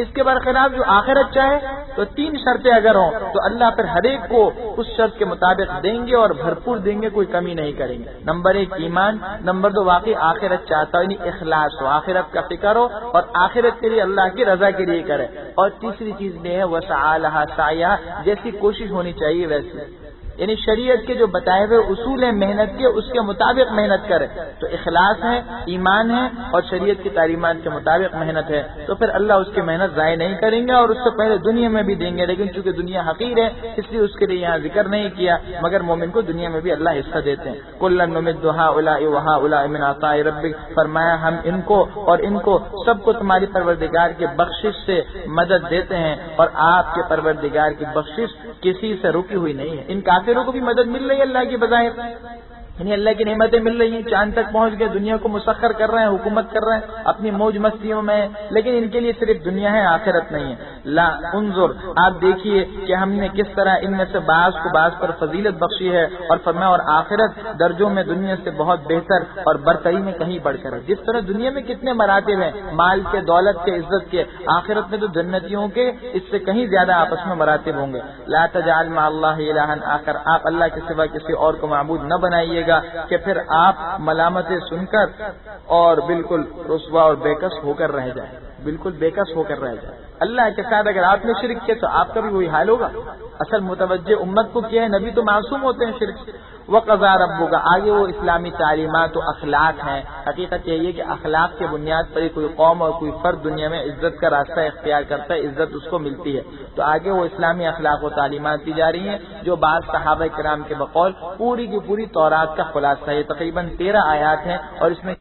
اس کے برخلاف جو آخرت چاہے تو تین شرطیں اگر ہوں تو اللہ پھر ہر ایک کو اس شرط کے مطابق دیں گے اور بھرپور دیں گے، کوئی کمی نہیں کریں گے۔ نمبر ایک ایمان، نمبر دو واقعی آخرت چاہتا ہو، یعنی اخلاص ہو، آخرت کا فکر ہو اور آخرت کے لیے اللہ کی رضا کے لیے کرے۔ اور تیسری چیز یہ ہے وسعی لہا سعیھا، جیسی کوشش ہونی چاہیے ویسی، یعنی شریعت کے جو بتائے ہوئے اصول ہیں محنت کے، اس کے مطابق محنت کرے۔ تو اخلاص ہے، ایمان ہے اور شریعت کی تعلیمات کے مطابق محنت ہے، تو پھر اللہ اس کی محنت ضائع نہیں کریں گے اور اس سے پہلے دنیا میں بھی دیں گے۔ لیکن چونکہ دنیا حقیر ہے اس لیے اس کے لیے یہاں ذکر نہیں کیا، مگر مومن کو دنیا میں بھی اللہ حصہ دیتے ہیں۔ کلا نمد ہؤلاء وہؤلاء من عطاء ربک، فرمایا ہم ان کو اور ان کو سب کو تمہاری پروردگار کے بخشش سے مدد دیتے ہیں، اور آپ کے پروردگار کی بخشش کسی سے رکی ہوئی نہیں ہے۔ ان کافروں کو بھی مدد مل رہی ہے اللہ کی بظاہر، یعنی اللہ کی نعمتیں مل رہی ہیں، چاند تک پہنچ گئے، دنیا کو مسخر کر رہے ہیں، حکومت کر رہے ہیں، اپنی موج مستیوں میں، لیکن ان کے لیے صرف دنیا ہے، آخرت نہیں ہے۔ لا انظر، آپ دیکھیے کہ ہم نے کس طرح ان میں سے بعض کو بعض پر فضیلت بخشی ہے، اور فرمایا اور آخرت درجوں میں دنیا سے بہت بہتر اور برتری میں کہیں بڑھ کر ہے۔ جس طرح دنیا میں کتنے مراتب ہیں، مال کے، دولت کے، عزت کے، آخرت میں تو جنتیوں کے اس سے کہیں زیادہ آپس میں مراتب ہوں گے۔ لا تجعل مع اللہ الہا آخر، آپ اللہ کے سوا کسی اور کو معبود نہ بنائیے گا کہ پھر آپ ملامتیں سن کر اور بالکل رسوا اور بےکس ہو کر رہ جائیں، بالکل بےکس ہو کر رہ جائیں۔ اللہ کے ساتھ اگر آپ نے شرک کیا تو آپ کا بھی وہی حال ہوگا۔ اصل متوجہ امت کو کیا ہے، نبی تو معصوم ہوتے ہیں شرک سے۔ وقضى ربک، آگے وہ اسلامی تعلیمات و اخلاق ہیں۔ حقیقت یہی ہے کہ اخلاق کے بنیاد پر ہی کوئی قوم اور کوئی فرد دنیا میں عزت کا راستہ اختیار کرتا ہے، عزت اس کو ملتی ہے۔ تو آگے وہ اسلامی اخلاق و تعلیمات دی جا رہی ہیں جو بعض صحابہ کرام کے بقول پوری کی پوری تورات کا خلاصہ ہے۔ یہ تقریباً 13 آیات ہیں اور اس میں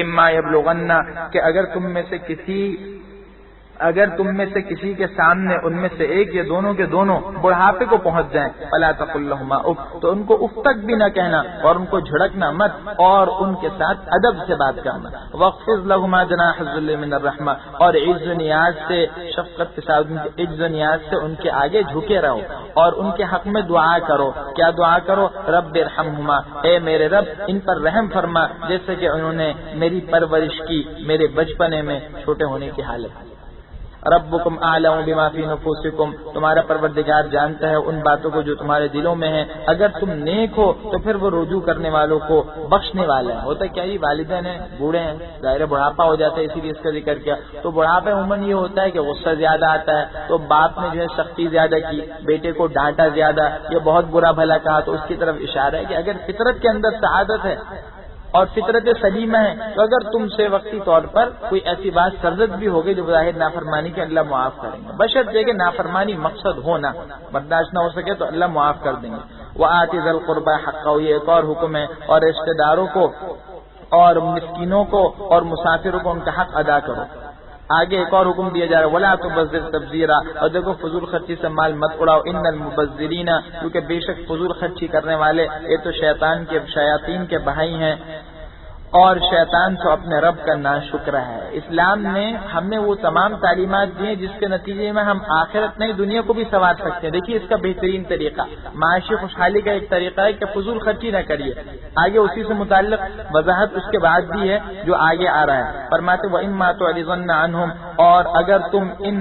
اما یبلغن کہ اگر تم میں سے کسی کے سامنے ان میں سے ایک یا دونوں کے دونوں بڑھاپے کو پہنچ جائیں فلا تقل لهما اف تو ان کو اف تک بھی نہ کہنا اور ان کو جھڑکنا مت اور ان کے ساتھ ادب سے بات کرنا. واخفض لهما جناح الذل من الرحمہ اور عز و نیاز سے شفقت کے ساتھ عز و نیاز سے ان کے آگے جھکے رہو اور ان کے حق میں دعا کرو. کیا دعا کرو؟ رب ارحمہما اے میرے رب ان پر رحم فرما جیسے کہ انہوں نے میری پرورش کی میرے بچپنے میں چھوٹے ہونے کی حالت. ربکم اعلم بما فی نفوسکم تمہارا پروردگار جانتا ہے ان باتوں کو جو تمہارے دلوں میں ہیں. اگر تم نیک ہو تو پھر وہ رجوع کرنے والوں کو بخشنے والا ہے. ہوتا کیا یہ والدین ہیں بوڑھے ہیں ظاہر بڑھاپا ہو جاتا ہے اسی لیے اس کا ذکر کیا. تو بڑھاپے عموماً یہ ہوتا ہے کہ غصہ زیادہ آتا ہے تو باپ نے جو ہے سختی زیادہ کی بیٹے کو ڈانٹا زیادہ یا بہت برا بھلا کہا تو اس کی طرف اشارہ ہے کہ اگر فطرت کے اندر سعادت ہے اور فطرت سلیمہ ہے تو اگر تم سے وقتی طور پر کوئی ایسی بات سرزد بھی ہوگی جو ظاہر نافرمانی کے اللہ معاف کریں گے بشرط یہ کہ نافرمانی مقصد ہونا برداشت نہ ہو سکے تو اللہ معاف کر دیں گے. وآت ذی القربى حقہ یہ ایک اور حکم ہے اور رشتہ داروں کو اور مسکینوں کو اور مسافروں کو ان کا حق ادا کرو. آگے ایک اور حکم دیا جا رہا ہے ولا تبذر تبذیرا اور دیکھو فضول خرچی سے مال مت اڑاؤ. ان المبذرین کیونکہ بے شک فضول خرچی کرنے والے یہ تو شیاطین کے بھائی ہیں اور شیطان تو اپنے رب کا ناشکر ہے. اسلام نے ہمیں وہ تمام تعلیمات دی ہیں جس کے نتیجے میں ہم آخرت نہیں دنیا کو بھی سنوار سکتے ہیں. دیکھیے اس کا بہترین طریقہ معاشی خوشحالی کا ایک طریقہ ہے کہ فضول خرچی نہ کریے. آگے اسی سے متعلق وضاحت اس کے بعد بھی ہے جو آگے آ رہا ہے. فرماتے وَإِمَّا تُعْرِضَنَّ عَنْهُمْ اور اگر تم ان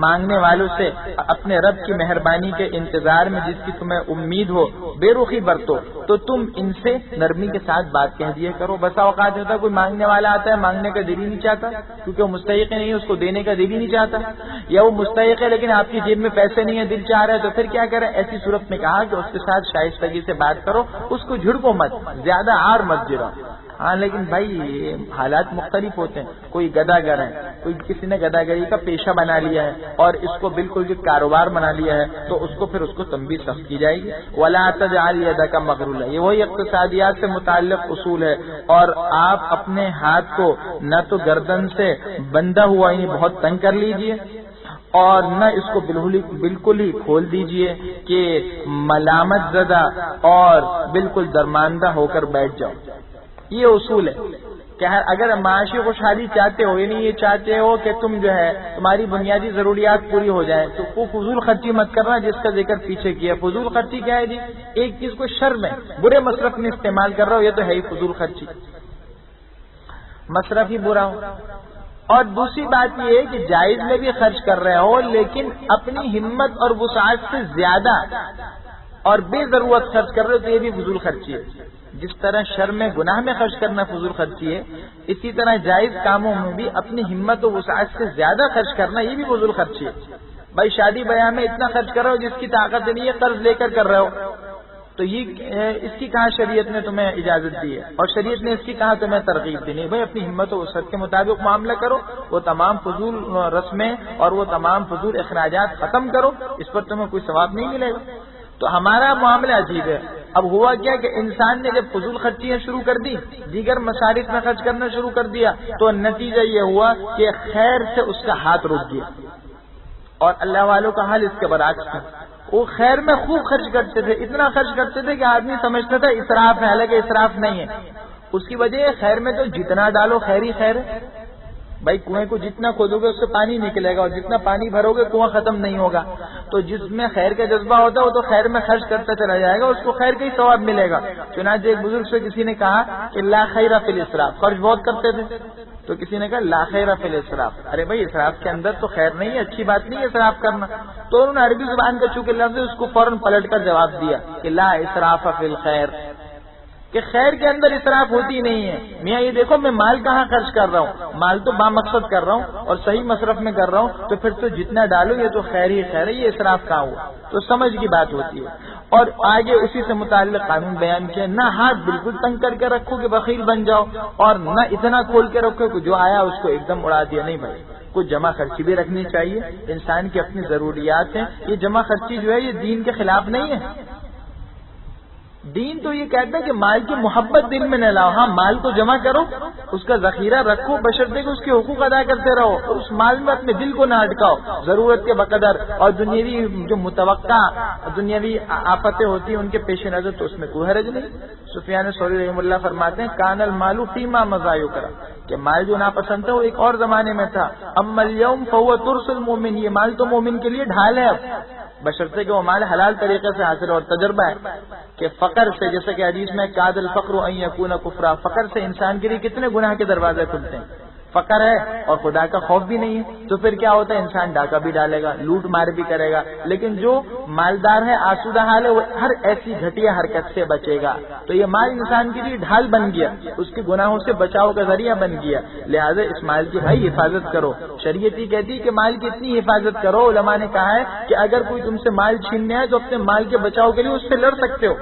مانگنے والوں سے اپنے رب کی مہربانی کے انتظار میں جس کی تمہیں امید ہو بے رخی برتو تو تم ان سے نرمی کے ساتھ بات کہہ دیا کرو. بسا اوقات ہوتا ہے کوئی مانگنے والا آتا ہے مانگنے کا دل ہی نہیں چاہتا کیونکہ وہ مستحق نہیں ہے اس کو دینے کا دل ہی نہیں چاہتا یا وہ مستحق ہے لیکن آپ کی جیب میں پیسے نہیں ہیں دل چاہ رہا ہے تو پھر کیا کریں. ایسی صورت میں کہا کہ اس کے ساتھ شائستگی سے بات کرو اس کو جھڑکو مت زیادہ آر مت گراؤ. ہاں لیکن بھائی حالات مختلف ہوتے ہیں. کوئی گداگر ہے کوئی کسی نے گداگری کا پیشہ بنا لیا ہے اور اس کو بالکل جو کاروبار بنا لیا ہے تو اس کو پھر اس کو تنبیہ سخت کی جائے گی. ولا تجعل یدک مغلولہ یہ وہی اقتصادیات سے متعلق اصول ہے اور آپ اپنے ہاتھ کو نہ تو گردن سے بندھا ہوا یعنی بہت تنگ کر لیجئے اور نہ اس کو بالکل ہی کھول دیجئے کہ ملامت زدہ اور بالکل درماندہ ہو کر بیٹھ جاؤ. یہ اصول ہے کہ اگر معاشی خوشحالی چاہتے ہو یعنی یہ چاہتے ہو کہ تم جو ہے تمہاری بنیادی ضروریات پوری ہو جائیں تو وہ فضول خرچی مت کرنا جس کا ذکر پیچھے کیا. فضول خرچی کیا ہے جی؟ ایک چیز کو شر میں برے مصرف میں استعمال کر رہا ہو یہ تو ہے ہی فضول خرچی مصرف ہی برا ہو. اور دوسری بات یہ ہے کہ جائز میں بھی خرچ کر رہے ہو لیکن اپنی ہمت اور وسعت سے زیادہ اور بے ضرورت خرچ کر رہے ہو تو یہ بھی فضول خرچی ہے. جس طرح شر میں گناہ میں خرچ کرنا فضول خرچی ہے اسی طرح جائز کاموں میں بھی اپنی ہمت و وسعت سے زیادہ خرچ کرنا یہ بھی فضول خرچی ہے. بھائی شادی بیاہ میں اتنا خرچ کر رہے ہو جس کی طاقت نہیں ہے قرض لے کر رہے ہو تو یہ اس کی کہاں شریعت نے تمہیں اجازت دی ہے اور شریعت نے اس کی کہاں تمہیں ترغیب دی نہیں. بھائی اپنی ہمت و وسعت کے مطابق معاملہ کرو وہ تمام فضول رسمیں اور وہ تمام فضول اخراجات ختم کرو اس پر تمہیں کوئی ثواب نہیں ملے گا. تو ہمارا معاملہ عجیب ہے. اب ہوا کیا کہ انسان نے جب فضول خرچیاں شروع کر دی دیگر مصارف میں خرچ کرنا شروع کر دیا تو نتیجہ یہ ہوا کہ خیر سے اس کا ہاتھ رک گیا اور اللہ والوں کا حال اس کے برعکس تھا. وہ خیر میں خوب خرچ کرتے تھے اتنا خرچ کرتے تھے کہ آدمی سمجھتا تھا اسراف ہے حالانکہ اسراف نہیں ہے. اس کی وجہ خیر میں تو جتنا ڈالو خیر ہی خیر ہے. بھائی کنویں کو جتنا کھودو گے اس سے پانی نکلے گا اور جتنا پانی بھرو گے کنواں ختم نہیں ہوگا. تو جس میں خیر کا جذبہ ہوتا ہے وہ تو خیر میں خرچ کرتا چلا جائے گا اس کو خیر کا ہی ثواب ملے گا. چنانچہ ایک بزرگ سے کسی نے کہا کہ لا خیر فی الاسراف خرچ بہت کرتے تھے تو کسی نے کہا لا خیر فی الاسراف. ارے بھائی اسراف کے اندر تو خیر نہیں ہے اچھی بات نہیں ہے اسراف کرنا. تو انہوں نے عربی زبان کا چونکہ لفظ اس کو فوراً پلٹ کر جواب دیا کہ لا اسراف فی الخیر کہ خیر کے اندر اسراف ہوتی نہیں ہے. میاں یہ دیکھو میں مال کہاں خرچ کر رہا ہوں مال تو بامقصد کر رہا ہوں اور صحیح مصرف میں کر رہا ہوں تو پھر تو جتنا ڈالو یہ تو خیر ہی خیر ہے یہ اسراف کہاں ہوا. تو سمجھ کی بات ہوتی ہے. اور آگے اسی سے متعلق قانون بیان کیا نہ ہاتھ بالکل تنگ کر کے رکھو کہ بخیل بن جاؤ اور نہ اتنا کھول کے رکھو کہ جو آیا اس کو ایک دم اڑا دیا. نہیں بھائی کچھ جمع خرچی بھی رکھنی چاہیے. انسان کی اپنی ضروریات ہیں. یہ جمع خرچی جو ہے یہ دین کے خلاف نہیں ہے. دین تو یہ کہتا ہے کہ مال کی محبت دل میں نہ لاؤ. ہاں مال کو جمع کرو, اس کا ذخیرہ رکھو, بشرطے کہ اس کے حقوق ادا کرتے رہو, اور اس مال میں اپنے دل کو نہ اٹکاؤ ضرورت کے بقدر. اور دنیاوی جو متوقع دنیاوی آفتیں ہوتی ہیں ان کے پیش نظر تو اس میں کوئی حرج نہیں. سفیان ثوری رحمہ اللہ فرماتے ہیں کان المال فیما مزایو کرا, کہ مال جو ناپسند تھا وہ ایک اور زمانے میں تھا. اما اليوم فهو ترس المؤمن, یہ مال تو مومن کے لیے ڈھال ہے اب, بشرطے کہ وہ مال حلال طریقے سے حاصل اور تجربہ ہے. کہ فقر سے, جیسے کہ حدیث میں کاد الفقر ان یکون کفرا, فقر سے انسان کے لیے کتنے گناہ کے دروازے کھلتے ہیں. فقر ہے اور خدا کا خوف بھی نہیں ہے تو پھر کیا ہوتا ہے, انسان ڈاکہ بھی ڈالے گا, لوٹ مار بھی کرے گا. لیکن جو مالدار ہے, آسودہ حال ہے, وہ ہر ایسی گھٹیا حرکت سے بچے گا. تو یہ مال انسان کے لیے ڈھال بن گیا, اس کے گناہوں سے بچاؤ کا ذریعہ بن گیا. لہٰذا اس مال کی بھائی حفاظت کرو. شریعت ہی کہتی کہ مال کی اتنی حفاظت کرو. علماء نے کہا ہے کہ اگر کوئی تم سے مال چھیننے آئے تو اپنے مال کے بچاؤ کے لیے اس سے لڑ سکتے ہو,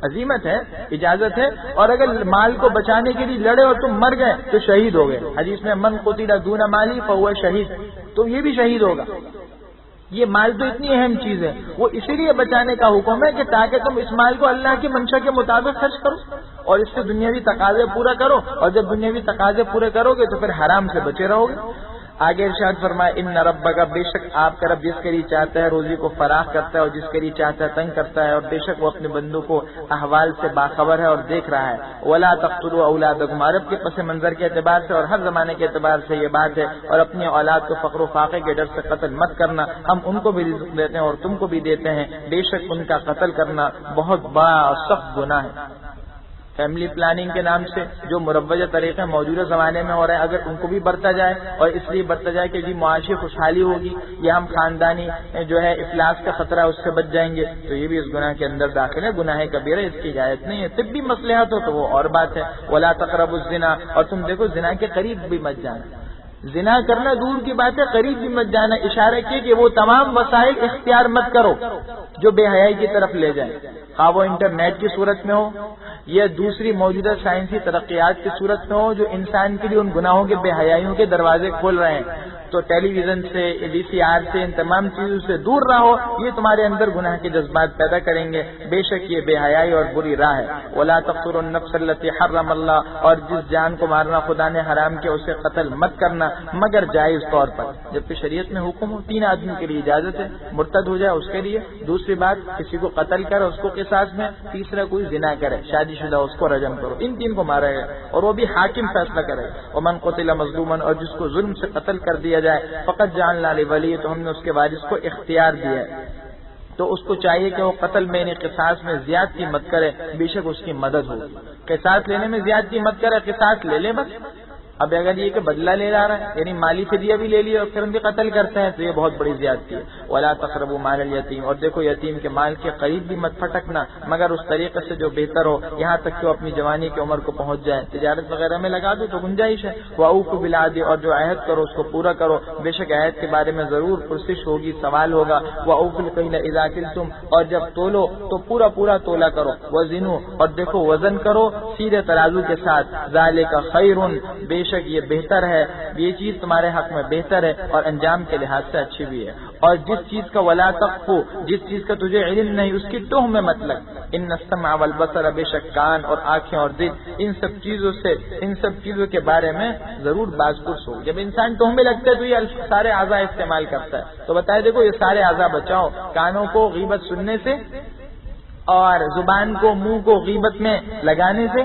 عزیمت ہے, اجازت ہے. اور اگر مال کو بچانے کے لیے لڑے اور تم مر گئے تو شہید ہو گئے. حدیث میں من قتل دون مالی فهو شہید, تو یہ بھی شہید ہوگا. یہ مال تو اتنی اہم چیز ہے, وہ اسی لیے بچانے کا حکم ہے کہ تاکہ تم اس مال کو اللہ کی منشا کے مطابق خرچ کرو اور اس سے دنیاوی تقاضے پورا کرو. اور جب دنیاوی تقاضے پورے کرو گے تو پھر حرام سے بچے رہو گے. آگے ارشاد فرمائے ان ربک, بے شک آپ کا رب جس کے لیے چاہتا ہے روزی کو فراخ کرتا ہے اور جس کے لیے چاہتا ہے تنگ کرتا ہے, اور بے شک وہ اپنے بندوں کو احوال سے باخبر ہے اور دیکھ رہا ہے. ولا تقتلوا اولادکم, عرب کے پس منظر کے اعتبار سے اور ہر زمانے کے اعتبار سے یہ بات ہے. اور اپنی اولاد کو فقر و فاقے کے ڈر سے قتل مت کرنا, ہم ان کو بھی رزق دیتے ہیں اور تم کو بھی دیتے ہیں, بے شک ان کا قتل کرنا بہت بڑا سخت گناہ ہے. فیملی پلاننگ کے نام سے جو مروجہ طریقے موجودہ زمانے میں ہو رہے ہیں, اگر ان کو بھی برتا جائے, اور اس لیے برتا جائے کہ جی معاشی خوشحالی ہوگی یا ہم خاندانی جو ہے افلاس کا خطرہ اس سے بچ جائیں گے, تو یہ بھی اس گناہ کے اندر داخل ہے. گناہ کبیرہ, اس کی اجازت نہیں ہے. طبی مصلحت ہو تو وہ اور بات ہے. ولا تقربوا الزنا, اور تم دیکھو زنا کے قریب بھی مت جانا. زنا کرنا دور کی بات ہے, قریب بھی مت جانا. اشارہ کیے کہ وہ تمام وسائل اختیار مت کرو جو بے حیائی کی طرف لے جائیں, خواہ وہ انٹرنیٹ کی صورت میں ہو یا دوسری موجودہ سائنسی ترقیات کی صورت میں ہو جو انسان کے لیے ان گناہوں کے بے حیائیوں کے دروازے کھول رہے ہیں. تو ٹیلی ویژن سے, VCR سے, ان تمام چیزوں سے دور رہو, یہ تمہارے اندر گناہ کے جذبات پیدا کریں گے. بے شک یہ بے حیائی اور بری راہ ہے. ولا تقتلوا النفس التي حرم اللہ, اور جس جان کو مارنا خدا نے حرام کیا اسے قتل مت کرنا مگر جائز طور پر. جبکہ شریعت میں حکم ہو, 3 آدمی کے لیے اجازت ہے, مرتد ہو جائے اس کے لیے. دوسری بات, کسی کو قتل کرے اس کو قصاص میں. تیسرا, کوئی زنا کرے شادی شدہ اس کو رجم کرو. ان 3 کو مارا گیا اور وہ بھی حاکم فیصلہ کرے. ومن قتل مظلوما, اور جس کو ظلم سے قتل کر دیا جائے, فقط جعلنا لولی, تو ہم نے اس کے وارث کو اختیار دیا ہے. تو اس کو چاہیے کہ وہ قتل میں قصاص میں زیادتی مت کرے, بے شک اس کی مدد ہو. قصاص لینے میں زیادتی مت کرے, قصاص لے لے بس. اب اگر یہ کہ بدلہ لے رہا ہے, یعنی مالی فدیہ بھی لے لیا اور پھر ان کے قتل کرتے ہیں, تو یہ بہت بڑی زیادتی ہے. ولا تقربوا مال الیتیم, اور دیکھو یتیم کے مال کے قریب بھی مت پھٹکنا مگر اس طریقے سے جو بہتر ہو, یہاں تک کہ وہ اپنی جوانی کی عمر کو پہنچ جائے. تجارت وغیرہ میں لگا دو تو گنجائش ہے. واوفوا بالعہد, اور جو عہد کرو اس کو پورا کرو, بے شک عہد کے بارے میں ضرور پرسش ہوگی, سوال ہوگا. واوفوا الکیل اذا کلتم, اور جب تولو تو پورا پورا تولا کرو. وزنوا, اور دیکھو وزن کرو سیدھے ترازو کے ساتھ. ذالک خیر, بے شک یہ بہتر ہے, یہ چیز تمہارے حق میں بہتر ہے اور انجام کے لحاظ سے اچھی بھی ہے. اور جس چیز کا ولا تقفو, جس چیز کا تجھے علم نہیں اس کی ٹوہ میں مت لگ. ان السمع والبصر, بے شک کان اور آنکھیں اور دل, ان سب چیزوں کے بارے میں ضرور باز پرس ہو. جب انسان ٹوہ میں لگتا ہے تو یہ سارے اعضاء استعمال کرتا ہے. تو بتائے دیکھو یہ سارے اعضاء بچاؤ, کانوں کو غیبت سننے سے, اور زبان کو منہ کو غیبت میں لگانے سے,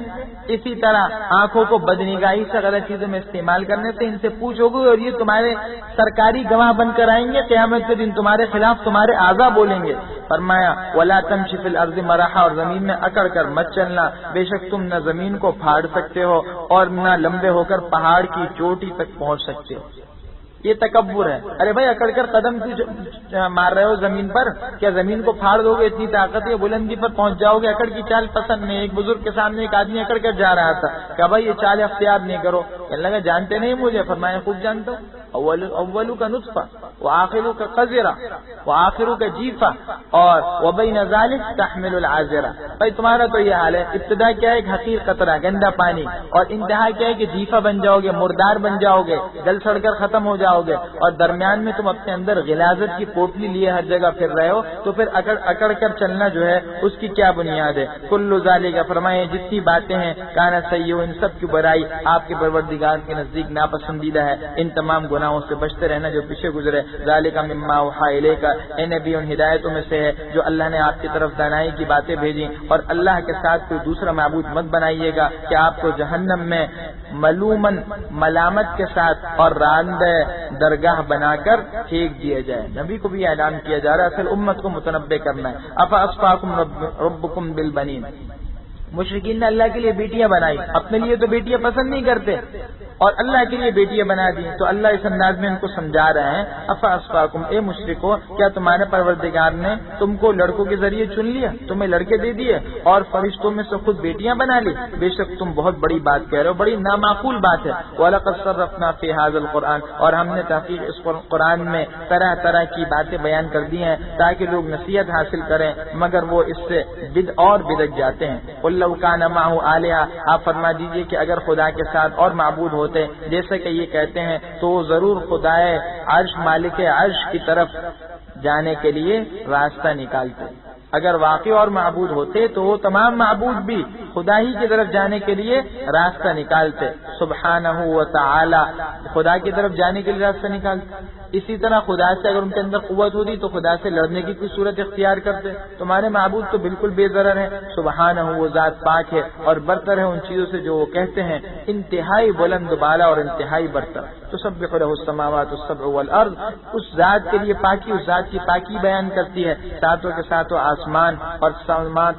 اسی طرح آنکھوں کو بدنگاہی سے غلط چیزوں میں استعمال کرنے سے. ان سے پوچھو گے اور یہ تمہارے سرکاری گواہ بن کر آئیں گے قیامت کے دن, تمہارے خلاف تمہارے اعضاء بولیں گے. فرمایا ولا تمشی فی الارض مرحا, اور زمین میں اکڑ کر مت چلنا, بے شک تم نہ زمین کو پھاڑ سکتے ہو اور نہ لمبے ہو کر پہاڑ کی چوٹی تک پہنچ سکتے ہو. یہ تکبر ہے. ارے بھائی اکڑ کر قدم کیوں مار رہے ہو زمین پر؟ کیا زمین کو پھاڑ دو گے؟ اتنی طاقت ہے, بلندی پر پہنچ جاؤ گے. اکڑ کی چال پسند نہیں. ایک بزرگ کے سامنے ایک آدمی اکڑ کر جا رہا تھا, کہ بھائی یہ چال اختیار نہیں کرو. کہنے لگا جانتے نہیں مجھے؟ فرمایا خوب جانتا ہوں. اولو کا نطفہ, وآخرک قذرہ وآخرک جیفہ اور وبین ذالک تحمل العاذرہ. بھائی تمہارا تو یہ حال ہے، ابتدا کیا ہے حقیر قطرہ گندا پانی، اور انتہا کیا ہے کہ جیفہ بن جاؤ گے، مردار بن جاؤ گے، گل سڑ کر ختم ہو جاؤ گے، اور درمیان میں تم اپنے اندر غلاظت کی پوٹلی لیے ہر جگہ پھر رہے ہو، تو پھر اکڑ کر چلنا جو ہے اس کی کیا بنیاد ہے. کل ذالک فرمائے جتنی باتیں ہیں کانا سیئ، ان سب کی برائی آپ کے پروردگار کے نزدیک ناپسندیدہ ہے. ان تمام گناہوں سے بچتے رہنا جو پیچھے گزرے. ذالک مما اوحی الیک، اے نبی ان ہدایتوں میں سے ہے جو اللہ نے آپ کی طرف دانائی کی باتیں بھیجی. اور اللہ کے ساتھ کوئی دوسرا معبود مت بنائیے گا کہ آپ کو جہنم میں ملومن ملامت کے ساتھ اور راندہ درگاہ بنا کر پھینک دیا جائے. نبی کو بھی اعلان کیا جا رہا ہے، اصل امت کو متنبع کرنا ہے. افاصفاکم ربکم بالبنین، مشرکین نے اللہ کے لیے بیٹیاں بنائی، اپنے لیے تو بیٹیاں پسند نہیں کرتے اور اللہ کے لیے بیٹیاں بنا دی. تو اللہ اس انداز میں ان کو سمجھا رہے ہیں، افاصفاکم، اے مشرکو، کیا تمہارے پروردگار نے تم کو لڑکوں کے ذریعے چن لیا، تمہیں لڑکے دے دیے اور فرشتوں میں سے خود بیٹیاں بنا لی؟ بے شک تم بہت بڑی بات کہہ رہے ہو، بڑی نامعقول بات ہے. وَلَقَدْ صَرَّفْنَا فِي هَذَا الْقُرْآنِ، اور ہم نے تحقیق اس قرآن میں طرح طرح کی باتیں بیان کر دی ہیں تاکہ لوگ نصیحت حاصل کریں، مگر وہ اس سے بدک جاتے ہیں. قُل لَوْ كَانَ مَعَهُ آلِهَةٌ، آپ فرما دیجئے کہ اگر خدا کے ساتھ اور معبود ہوتے جیسے کہ یہ کہتے ہیں تو ضرور خدائے عرش مالک عرش کی طرف جانے کے لیے راستہ نکالتے. اگر واقعی اور معبود ہوتے تو وہ تمام معبود بھی خدا ہی کی طرف جانے کے لیے راستہ نکالتے. سبحانہ و تعالی، خدا کی طرف جانے کے لیے راستہ نکالتے. اسی طرح خدا سے اگر ان کے اندر قوت ہوتی تو خدا سے لڑنے کی کوئی صورت اختیار کرتے. تمہارے معبود تو بالکل بے ضرر ہے. سبحانہ، وہ ذات پاک ہے اور برتر ہے ان چیزوں سے جو وہ کہتے ہیں، انتہائی بلند بالا اور انتہائی برتر. تسبح لہ السماوات السبع والارض، اس ذات کے لیے پاکی، اس ذات کی پاکی بیان کرتی ہے ساتوں کے ساتوں آسمان اور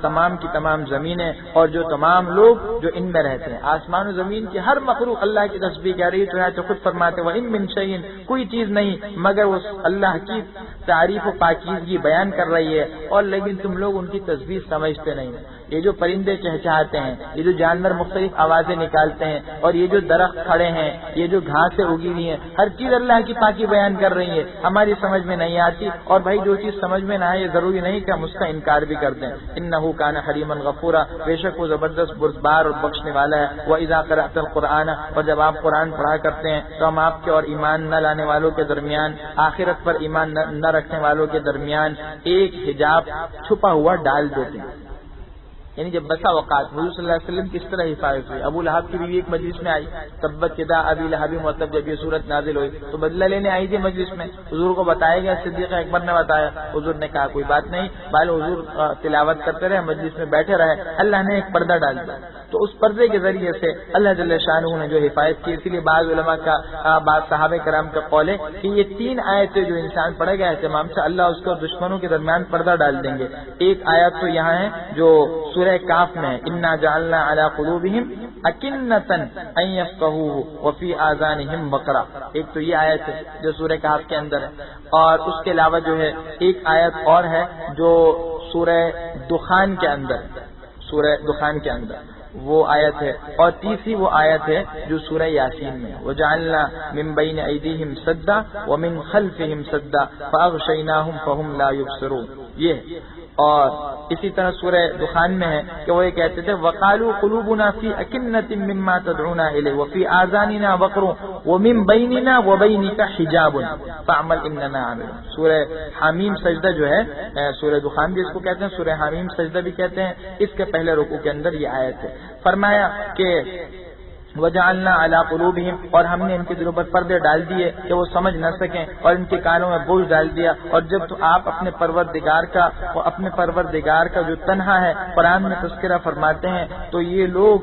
تمام کی تمام زمینیں اور جو تمام لوگ جو ان میں رہتے ہیں. آسمان و زمین کی ہر مخلوق اللہ کی تسبیح کہہ رہی ہے. تو خود فرماتے ہیں وَإِن مِّن شَيْءٍ، کوئی چیز نہیں مگر وہ اللہ کی تعریف و پاکیزگی بیان کر رہی ہے، اور لیکن تم لوگ ان کی تسبیح سمجھتے نہیں. یہ جو پرندے چہچہاتے ہیں، یہ جو جانور مختلف آوازیں نکالتے ہیں، اور یہ جو درخت کھڑے ہیں، یہ جو گھاسیں اگی ہوئی ہیں، ہر چیز اللہ کی پاکی بیان کر رہی ہے. ہماری سمجھ میں نہیں آتی، اور بھائی جو چیز سمجھ میں نہ آئے یہ ضروری نہیں کہ ہم اس کا انکار بھی کر دیں. انہ کان حلیما غفورا، بے شک وہ زبردست بردبار اور بخشنے والا ہے. وَإِذَا قَرَأْتَ الْقُرْآنَ، اور جب آپ قرآن پڑھا کرتے ہیں تو ہم آپ کے اور ایمان نہ لانے والوں کے درمیان، آخرت پر ایمان نہ رکھنے والوں کے درمیان ایک حجاب چھپا ہوا ڈال دیتے ہیں. یعنی جب بسا اوقات حضور صلی اللہ علیہ وسلم کس طرح حفاظت ہوئی. ابو لہب کی بیوی ایک مجلس میں آئی، تبت یدا ابی لہب، مطلب جب یہ صورت نازل ہوئی تو بدلہ لینے آئی تھی مجلس میں. حضور کو بتایا گیا، صدیق اکبر نے بتایا. حضور نے کہا کوئی بات نہیں، بال حضور تلاوت کرتے رہے، مجلس میں بیٹھے رہے. اللہ نے ایک پردہ ڈال دیا، تو اس پردے کے ذریعے سے اللہ جل شانہ نے جو حفاظت کی. اسی لیے بعض علماء کا، بعض صحابہ کرام کا قول ہے کہ یہ 3 آیتیں جو انسان پڑھے گا اہتمام سے، اللہ اس کو دشمنوں کے درمیان پردہ ڈال دیں گے. ایک آیت تو یہاں ہے جو سورہ کاف میں، انا جعلنا علی قلوبہم اکنۃ ان یفقہوہ وفی آذانہم وقرا. ایک تو یہ آیت ہے جو سورہ کاف کے اندر ہے، اور اس کے علاوہ جو ہے ایک آیت اور ہے جو سورہ دخان کے اندر، سورہ دخان کے اندر وہ آیت ہے، اور تیسری وہ آیت ہے جو سورہ یاسین میں، وجعلنا من بین ایدیہم سدا ومن خلفہم سدا فاغشیناہم فہم لا یبصرون. یہ اور اسی طرح سورہ دخان میں ہے کہ وہ یہ کہتے تھے وقالوا قلوبنا فی اکنۃ مما تدعونا الیہ وفی آذاننا وقر ومن بیننا وبینک حجاب فاعمل اننا عاملون. سورہ حمیم سجدہ جو ہے، سورہ دخان بھی اس کو کہتے ہیں، سورہ حمیم سجدہ بھی کہتے ہیں. اس کے پہلے رکوع کے اندر یہ آیت ہے. فرمایا کہ وجعلنا علی قلوبہم، اور ہم نے ان کے دلوں پر پردے ڈال دیے کہ وہ سمجھ نہ سکیں، اور ان کے کانوں میں بوجھ ڈال دیا. اور جب تو آپ اپنے پروردگار کا جو تنہا ہے قرآن میں تذکرہ فرماتے ہیں تو یہ لوگ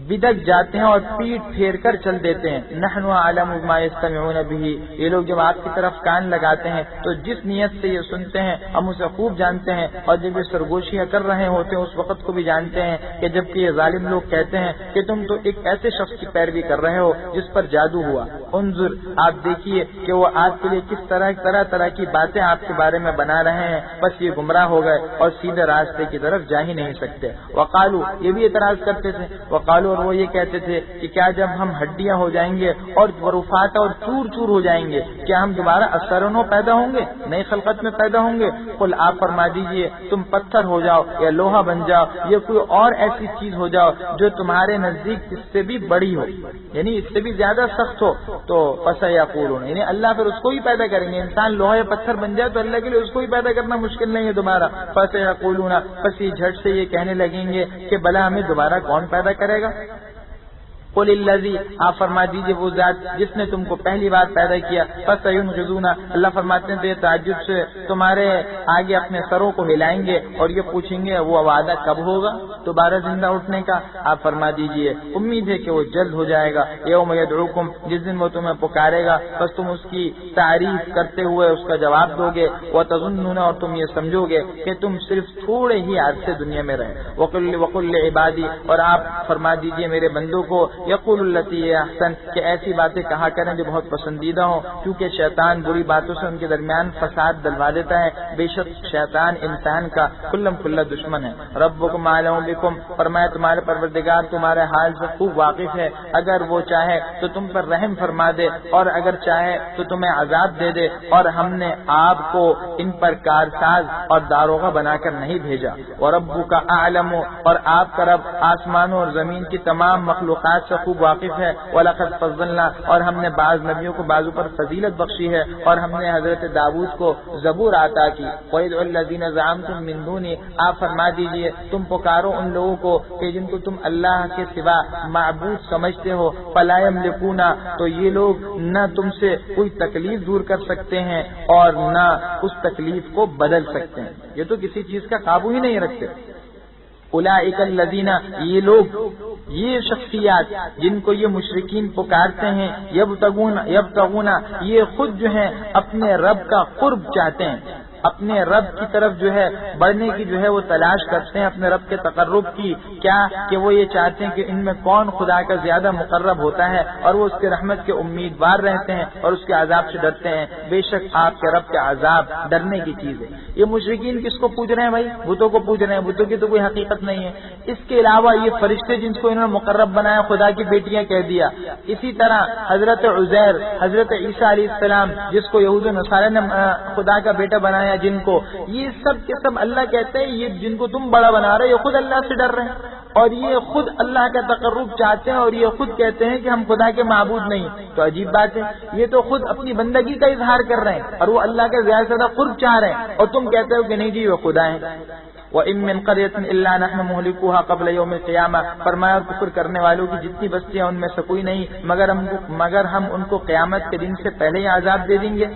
بدک جاتے ہیں اور پیٹ پھیر کر چل دیتے ہیں. نحن اعلم بما یستمعون به، یہ لوگ جب آپ کی طرف کان لگاتے ہیں تو جس نیت سے یہ سنتے ہیں ہم اسے خوب جانتے ہیں، اور جب یہ سرگوشیاں کر رہے ہوتے ہیں اس وقت کو بھی جانتے ہیں کہ جبکہ یہ ظالم لوگ کہتے ہیں کہ تم تو ایک ایسے شخص کی پیروی کر رہے ہو جس پر جادو ہوا. انظر، آپ دیکھیے کہ وہ آپ کے لیے کس طرح کی باتیں آپ کے بارے میں بنا رہے ہیں، بس یہ گمراہ ہو گئے اور سیدھے راستے کی طرف جا ہی نہیں سکتے. وقالو، یہ بھی اعتراض کرتے تھے، وقالو وقالوا، اور وہ یہ کہتے تھے کہ کیا جب ہم ہڈیاں ہو جائیں گے اور رفاتا اور چور چور ہو جائیں گے کیا ہم دوبارہ اثر و نو پیدا ہوں گے، نئی خلقت میں پیدا ہوں گے؟ قل، آپ فرما دیجئے تم پتھر ہو جاؤ یا لوہا بن جاؤ یا کوئی اور ایسی چیز ہو جاؤ جو تمہارے نزدیک اس سے بھی بڑی ہو، یعنی اس سے بھی زیادہ سخت ہو، تو فسیقولون، یعنی اللہ پھر اس کو ہی پیدا کریں گے۔ انسان لوہا یا پتھر بن جائے تو اللہ کے لیے اس کو ہی پیدا کرنا مشکل نہیں ہے دوبارہ۔ فسیقولون، پس یہ جھٹ سے یہ کہنے لگیں گے کہ بلا ہمیں دوبارہ کون پیدا کرے گا؟ قل الذی، آپ فرما دیجیے وہ ذات جس نے تم کو پہلی بار پیدا کیا۔ فسینغضون، اللہ فرماتے ہیں تعجب سے تمہارے آگے اپنے سروں کو ہلائیں گے اور یہ پوچھیں گے وہ وعدہ کب ہوگا دوبارہ زندہ اٹھنے کا؟ آپ فرما دیجیے امید ہے کہ وہ جلد ہو جائے گا۔ یوم یدعوکم، جس دن وہ تمہیں پکارے گا، بس تم اس کی تعریف کرتے ہوئے اس کا جواب دو گے۔ وتظنون، اور تم یہ سمجھو گے کہ تم صرف تھوڑے ہی عرصے دنیا میں رہے۔ وقل لعبادی، اور آپ فرما دیجیے میرے بندوں کو یقول التی احسن، کہ ایسی باتیں کہا کریں جو بہت پسندیدہ ہوں، کیونکہ شیطان بری باتوں سے ان کے درمیان فساد ڈلوا دیتا ہے۔ بے شک شیطان انسان کا کھلم کھلا دشمن ہے۔ ربکم اعلم بکم، فرمایا تمہارے پروردگار تمہارے حال سے خوب واقف ہے، اگر وہ چاہے تو تم پر رحم فرما دے اور اگر چاہے تو تمہیں عذاب دے دے، اور ہم نے آپ کو ان پر کارساز اور داروغہ بنا کر نہیں بھیجا۔ وربک اعلم، اور آپ کا رب آسمانوں اور زمین کی تمام مخلوقات سے خوب واقف ہے۔ وَلَقَدْ فَضَّلْنَا، اور ہم نے بعض نبیوں کو بعضوں پر فضیلت بخشی ہے، اور ہم نے حضرت داؤد کو زبور عطا کی۔ وَإِذْ الَّذِينَ زَعَمْتُم مِّن دُونِي، آپ فرما دیجئے تم پکارو ان لوگوں کو کہ جن کو تم اللہ کے سوا معبود سمجھتے ہو، فَلَا يَمْلِكُونَ، تو یہ لوگ نہ تم سے کوئی تکلیف دور کر سکتے ہیں اور نہ اس تکلیف کو بدل سکتے ہیں، یہ تو کسی چیز کا قابو ہی نہیں رکھتے۔ اولئک الذین، یہ لوگ، یہ شخصیات جن کو یہ مشرکین پکارتے ہیں، یبتغون، یہ خود جو ہیں اپنے رب کا قرب چاہتے ہیں، اپنے رب کی طرف جو ہے بڑھنے کی جو ہے وہ تلاش کرتے ہیں، اپنے رب کے تقرب کی، کیا کہ وہ یہ چاہتے ہیں کہ ان میں کون خدا کا زیادہ مقرب ہوتا ہے اور وہ اس کے رحمت کے امیدوار رہتے ہیں اور اس کے عذاب سے ڈرتے ہیں۔ بے شک آپ کے رب کے عذاب ڈرنے کی چیز ہے۔ یہ مشرکین کس کو پوج رہے ہیں بھائی؟ بتوں کو پوج رہے ہیں، بتوں کی تو کوئی حقیقت نہیں ہے۔ اس کے علاوہ یہ فرشتے جن کو انہوں نے مقرب بنایا خدا کی بیٹیاں کہہ دیا، اسی طرح حضرت عزیر، حضرت عیسیٰ علیہ السلام جس کو یہود و نصارہ نے خدا کا بیٹا بنایا جن کو، یہ سب کے سب اللہ کہتے ہیں یہ جن کو تم بڑا بنا رہے یہ خود اللہ سے ڈر رہے ہیں اور یہ خود اللہ کا تقرب چاہتے ہیں اور یہ خود کہتے ہیں کہ ہم خدا کے معبود نہیں۔ تو عجیب بات ہے، یہ تو خود اپنی بندگی کا اظہار کر رہے ہیں اور وہ اللہ کا زیادہ سے زیادہ قرب چاہ رہے ہیں، اور تم کہتے ہو کہ نہیں جی وہ خدا ہیں۔ وَإِن مِّن قَرْيَةٍ إِلَّا نَحْنُ مُهْلِكُوهَا قَبْلَ يَوْمِ الْقِيَامَةِ، فرمایا کفر کرنے والوں کی جتنی بستیاں ان میں سے کوئی نہیں مگر ہم ان کو قیامت کے دن سے پہلے ہی عذاب دے دیں گے،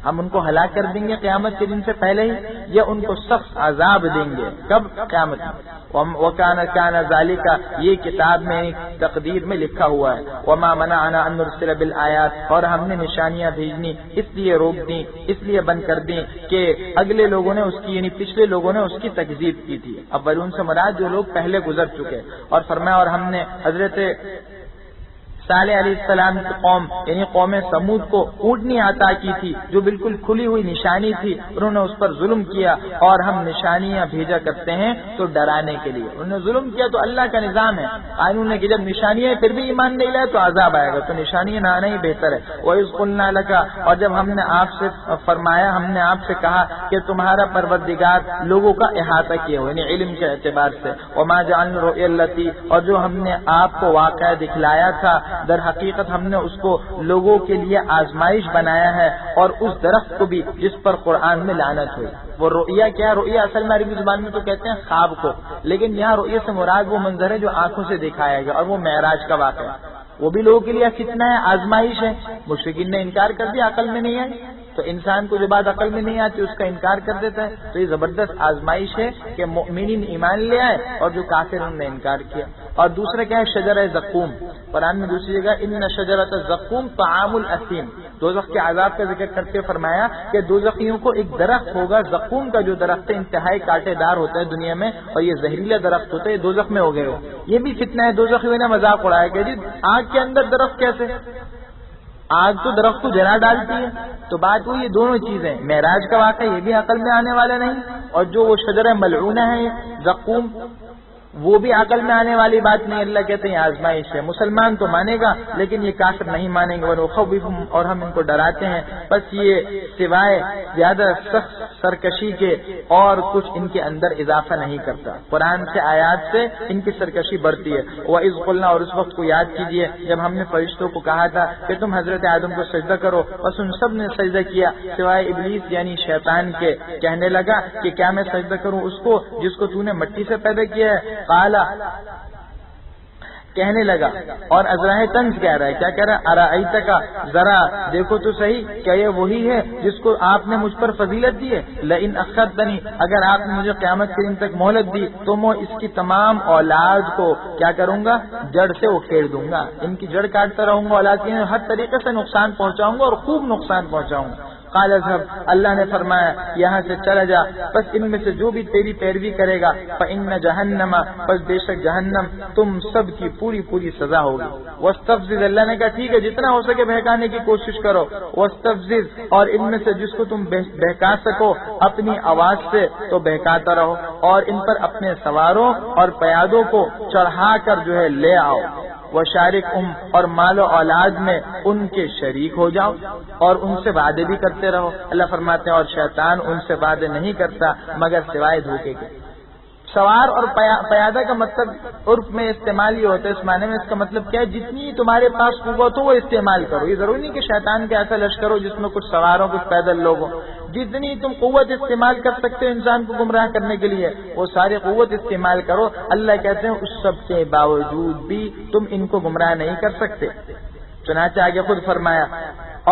ہم ان کو ہلاک کر دیں گے قیامت کے دن سے پہلے ہی، یا ان کو سخت عذاب دیں گے کب؟ قیامت میں۔ وَكَانَ ذَلِكَ، یہ کتاب میں تقدیر میں لکھا ہوا ہے۔ وَمَا مَنَعَنَا أَن نُرْسِلَ بِالْآيَاتِ، اور ہم نے نشانیاں بھیجنی اس لیے روک دیں، اس لیے بند کر دیں کہ اگلے لوگوں نے اس کی، یعنی پچھلے لوگوں نے اس کی تکذیب کی تھی۔ اولون سے مراد جو لوگ پہلے گزر چکے، اور فرمایا اور ہم نے حضرت صالح علیہ السلام کی قوم یعنی قوم سمود کو اونٹنی عطا کی تھی جو بالکل کھلی ہوئی نشانی تھی، انہوں نے اس پر ظلم کیا، اور ہم نشانیاں بھیجا کرتے ہیں تو ڈرانے کے لیے۔ انہوں نے ظلم کیا تو اللہ کا نظام ہے، قانون ہے کہ جب نشانیاں پھر بھی ایمان نہیں لائے تو عذاب آئے گا، تو نشانیاں نہ آنا ہی بہتر ہے۔ وَإِذْ قُلْنَا لَكَ، اور جب ہم نے آپ سے فرمایا، ہم نے آپ سے کہا کہ تمہارا پروردگار لوگوں کا احاطہ کیا ہو، یعنی علم کے اعتبار سے، وَمَا جَعَلْنَا الرُّؤْيَا الَّتِي، اور جو ہم نے آپ کو واقعہ دکھلایا تھا، در حقیقت ہم نے اس کو لوگوں کے لیے آزمائش بنایا ہے، اور اس درخت کو بھی جس پر قرآن میں لعنت ہوئی۔ وہ رؤیا کیا ہے؟ رؤیا اصل میں عربی زبان میں تو کہتے ہیں خواب کو، لیکن یہاں رؤیا سے مراد وہ منظر ہے جو آنکھوں سے دکھایا گیا، اور وہ معراج کا واقعہ ہے، وہ بھی لوگوں کے لیے فتنہ ہے، آزمائش ہے۔ مشرکین نے انکار کر دیا، عقل میں نہیں آئی، تو انسان کو جو بات عقل میں نہیں آتی اس کا انکار کر دیتا ہے، تو یہ زبردست آزمائش ہے کہ مؤمنین ایمان لے آئے اور جو کافر انہوں نے انکار کیا۔ اور دوسرا کیا ہے؟ شجرہ زقوم، قرآن میں دوسری جگہ ان شجرۃ الزقوم طعام الاثیم، دوزخ کے عذاب کا ذکر کرتے فرمایا کہ دوزخیوں کو ایک درخت ہوگا، زقوم کا جو درخت ہے انتہائی کانٹے دار ہوتا ہے دنیا میں، اور یہ زہریلا درخت ہوتا ہے، یہ دوزخ میں ہو گئے ہو، یہ بھی فتنہ ہے۔ دوزخیوں نے مذاق اڑایا کہ جی آگ کے اندر درخت کیسے؟ آگ تو درخت کو جلا ڈالتی ہے، تو بات وہ یہ دونوں چیزیں، معراج کا واقعہ یہ بھی عقل میں آنے والا نہیں، اور جو وہ شجرہ ملعونہ ہے زقوم، وہ بھی عقل میں آنے والی بات نہیں. اللہ کہتے ہیں آزمائش ہے. مسلمان تو مانے گا لیکن یہ کافر نہیں مانیں گے. وَنُخَوِّفُهُمْ اور ہم ان کو ڈراتے ہیں. بس یہ سوائے زیادہ سخت سرکشی کے اور کچھ ان کے اندر اضافہ نہیں کرتا. قرآن سے آیات سے ان کی سرکشی بڑھتی ہے. وَإِذْ قُلْنَا اور اس وقت کو یاد کیجئے جب ہم نے فرشتوں کو کہا تھا کہ تم حضرت آدم کو سجدہ کرو. بس ان سب نے سجدہ کیا سوائے ابلیس یعنی شیطان کے. کہنے لگا کہ کیا میں سجدہ کروں اس کو جس کو تو نے مٹی سے پیدا کیا ہے. قالا کہنے لگا. اور ازراہ طنز کہہ رہا ہے. کیا کہہ رہا ہے؟ ارائیت کا ذرا دیکھو تو صحیح کیا یہ وہی ہے جس کو آپ نے مجھ پر فضیلت دی ہے. لئن اخرتنی اگر آپ نے مجھے قیامت کے دن تک مہلت دی تو میں اس کی تمام اولاد کو کیا کروں گا؟ جڑ سے اکھیڑ دوں گا. ان کی جڑ کاٹتا رہوں گا. اولاد کی ہر طریقے سے نقصان پہنچاؤں گا اور خوب نقصان پہنچاؤں گا. قال اذهب اللہ نے فرمایا یہاں سے چلا جا. بس ان میں سے جو بھی تیری پیروی کرے گا فإن جہنم بس بے شک جہنم تم سب کی پوری پوری سزا ہوگی. واستفزز اللہ نے کہا ٹھیک ہے جتنا ہو سکے بہکانے کی کوشش کرو. واستفزز اور ان میں سے جس کو تم بہکا سکو اپنی آواز سے تو بہکاتا رہو اور ان پر اپنے سواروں اور پیادوں کو چڑھا کر جو ہے لے آؤ. وشارکہم اور مال و اولاد میں ان کے شریک ہو جاؤ اور ان سے وعدے بھی کرتے رہو. اللہ فرماتے ہیں اور شیطان ان سے وعدے نہیں کرتا مگر سوائے دھوکے کے. سوار اور پیادہ کا مطلب عرف میں استعمال یہ ہوتا ہے. اس معنی میں اس کا مطلب کیا ہے؟ جتنی تمہارے پاس قوت ہو وہ استعمال کرو. یہ ضروری نہیں کہ شیطان کے ایسا لشکر ہو جس میں کچھ سوار ہو کچھ پیدل لوگ ہو. جتنی تم قوت استعمال کر سکتے ہو انسان کو گمراہ کرنے کے لیے وہ ساری قوت استعمال کرو. اللہ کہتے ہیں اس سب کے باوجود بھی تم ان کو گمراہ نہیں کر سکتے. چنانچہ آگے خود فرمایا.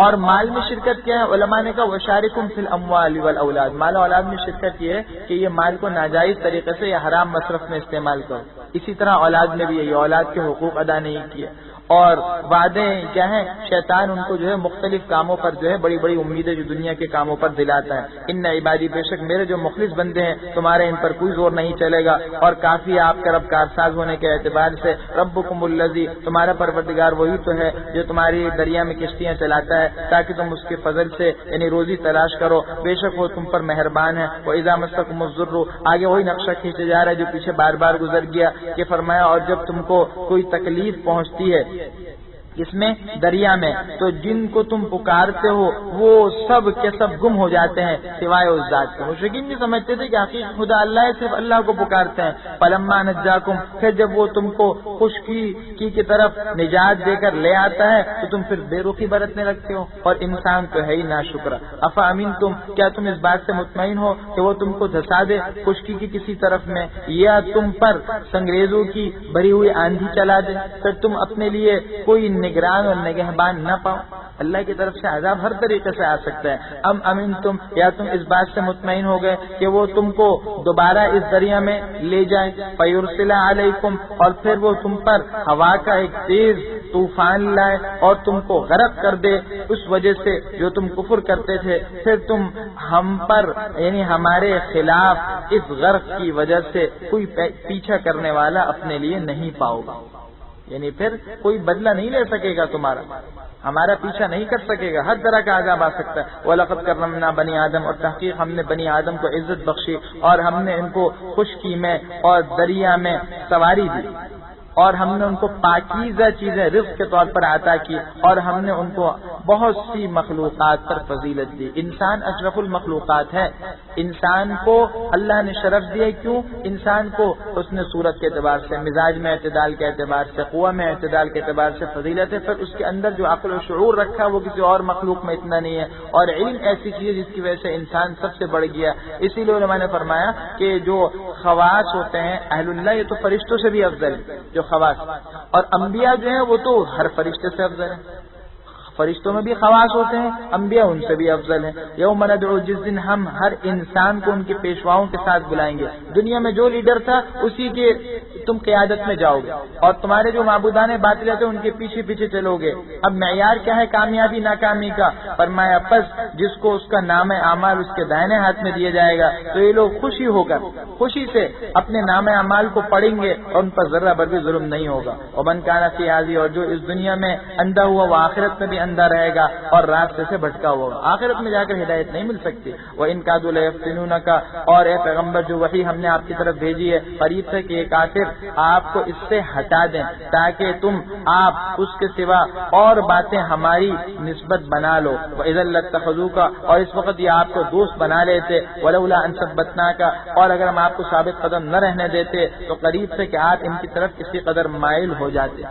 اور مال میں شرکت کیا ہے؟ علماء نے کہا وشارکم فی الاموال والاولاد. مال و اولاد میں شرکت یہ ہے کہ یہ مال کو ناجائز طریقے سے یا حرام مصرف میں استعمال کرو. اسی طرح اولاد میں بھی یہ اولاد کے حقوق ادا نہیں کیے. اور وعدے کیا ہیں؟ شیطان ان کو جو ہے مختلف کاموں پر جو ہے بڑی بڑی امیدیں جو دنیا کے کاموں پر دلاتا ہے. ان عبادی بے شک میرے جو مخلص بندے ہیں تمہارے ان پر کوئی زور نہیں چلے گا. اور کافی آپ کا رب کارساز ہونے کے اعتبار سے ربکم الذی تمہارا پروردگار وہی تو ہے جو تمہاری دریا میں کشتیاں چلاتا ہے تاکہ تم اس کے فضل سے یعنی روزی تلاش کرو. بے شک وہ تم پر مہربان ہے. وَإِذَا مَسَّكُمُ الضُّرُّ آگے وہی نقشہ کھینچے جا رہا ہے جو پیچھے بار بار گزر گیا کہ فرمایا اور جب تم کو کوئی تکلیف پہنچتی ہے اس میں دریا میں تو جن کو تم پکارتے ہو وہ سب کے سب گم ہو جاتے ہیں سوائے اس ذات کے. مشرکین بھی سمجھتے تھے کہ حقیقت خدا اللہ ہے صرف اللہ کو پکارتے ہیں. فلما نجاکم پھر جب وہ تم کو خشکی کی طرف نجات دے کر لے آتا ہے تو تم پھر بے رخی برتنے لگتے ہو اور انسان تو ہے ہی ناشکرا. افا امین تم کیا تم اس بات سے مطمئن ہو کہ وہ تم کو دھسا دے خشکی کی کسی طرف میں یا تم پر سنگریزوں کی بھری ہوئی آندھی چلا دے پھر تم اپنے لیے کوئی نگران اور نگہبان نہ پاؤ. اللہ کی طرف سے عذاب ہر طریقے سے آ سکتا ہے. امین تم یا تم اس بات سے مطمئن ہو گئے کہ وہ تم کو دوبارہ اس دریا میں لے جائے. فیرسل علیکم اور پھر وہ تم پر ہوا کا ایک تیز طوفان لائے اور تم کو غرق کر دے اس وجہ سے جو تم کفر کرتے تھے. پھر تم ہم پر یعنی ہمارے خلاف اس غرق کی وجہ سے کوئی پیچھا کرنے والا اپنے لیے نہیں پاؤ گا. یعنی پھر کوئی بدلہ نہیں لے سکے گا تمہارا ہمارا پیچھا نہیں کر سکے گا. ہر طرح کا عذاب آ سکتا ہے. وَلَقَدْ كَرَّمْنَا بَنِي آدم اور تحقیق ہم نے بنی آدم کو عزت بخشی اور ہم نے ان کو خشکی میں اور دریا میں سواری دی اور ہم نے ان کو پاکیزہ چیزیں رزق کے طور پر عطا کی اور ہم نے ان کو بہت سی مخلوقات پر فضیلت دی. انسان اشرف المخلوقات ہے. انسان کو اللہ نے شرف دیا. کیوں؟ انسان کو حسن صورت کے اعتبار سے مزاج میں اعتدال کے اعتبار سے قوہ میں اعتدال کے اعتبار سے فضیلت ہے. پھر اس کے اندر جو عقل و شعور رکھا وہ کسی اور مخلوق میں اتنا نہیں ہے. اور علم ایسی چیز ہے جس کی وجہ سے انسان سب سے بڑھ گیا. اسی لیے علماء نے فرمایا کہ جو خواص ہوتے ہیں اہل اللہ یہ تو فرشتوں سے بھی افضل ہے جو خواص اور انبیاء جو ہیں وہ تو ہر فرشتے سے افضل ہیں. فرشتوں میں بھی خواص ہوتے ہیں انبیاء ان سے بھی افضل ہیں. یوم ندعو جس دن ہم ہر انسان کو ان کے پیشواؤں کے ساتھ بلائیں گے. دنیا میں جو لیڈر تھا اسی کے تم قیادت میں جاؤ گے اور تمہارے جو معبودان باطل تھے ان کے پیچھے پیچھے چلو گے. اب معیار کیا ہے کامیابی ناکامی کا؟ فرمایا پس جس کو اس کا نام اعمال اس کے دائیں ہاتھ میں دیا جائے گا تو یہ لوگ خوشی ہو کر خوشی سے اپنے نام اعمال کو پڑھیں گے اور ان پر ذرہ بھر بھی ظلم نہیں ہوگا. ومن کان فی ہذہ اور جو اس دنیا میں اندھا ہوا وہ آخرت میں بھی اندھا رہے گا اور راستے سے بھٹکا ہوا، آخرت میں جا کر ہدایت نہیں مل سکتی۔ وَإِن كَادُوا لَيَفْتِنُونَكَ، اور اے پیغمبر جو وحی ہم نے آپ کی طرف بھیجی ہے قریب سے کہ یہ کافر آپ کو اس سے ہٹا دیں تاکہ تم آپ اس کے سوا اور باتیں ہماری نسبت بنا لو۔ وَإِذًا لَاتَّخَذُوكَ، اور اس وقت یہ آپ کو دوست بنا لیتے۔ وَلَوْلَا أَن ثَبَّتْنَاكَ، اور اگر ہم آپ کو ثابت قدم نہ رہنے دیتے تو قریب سے کہ آپ ان کی طرف کسی قدر مائل ہو جاتے۔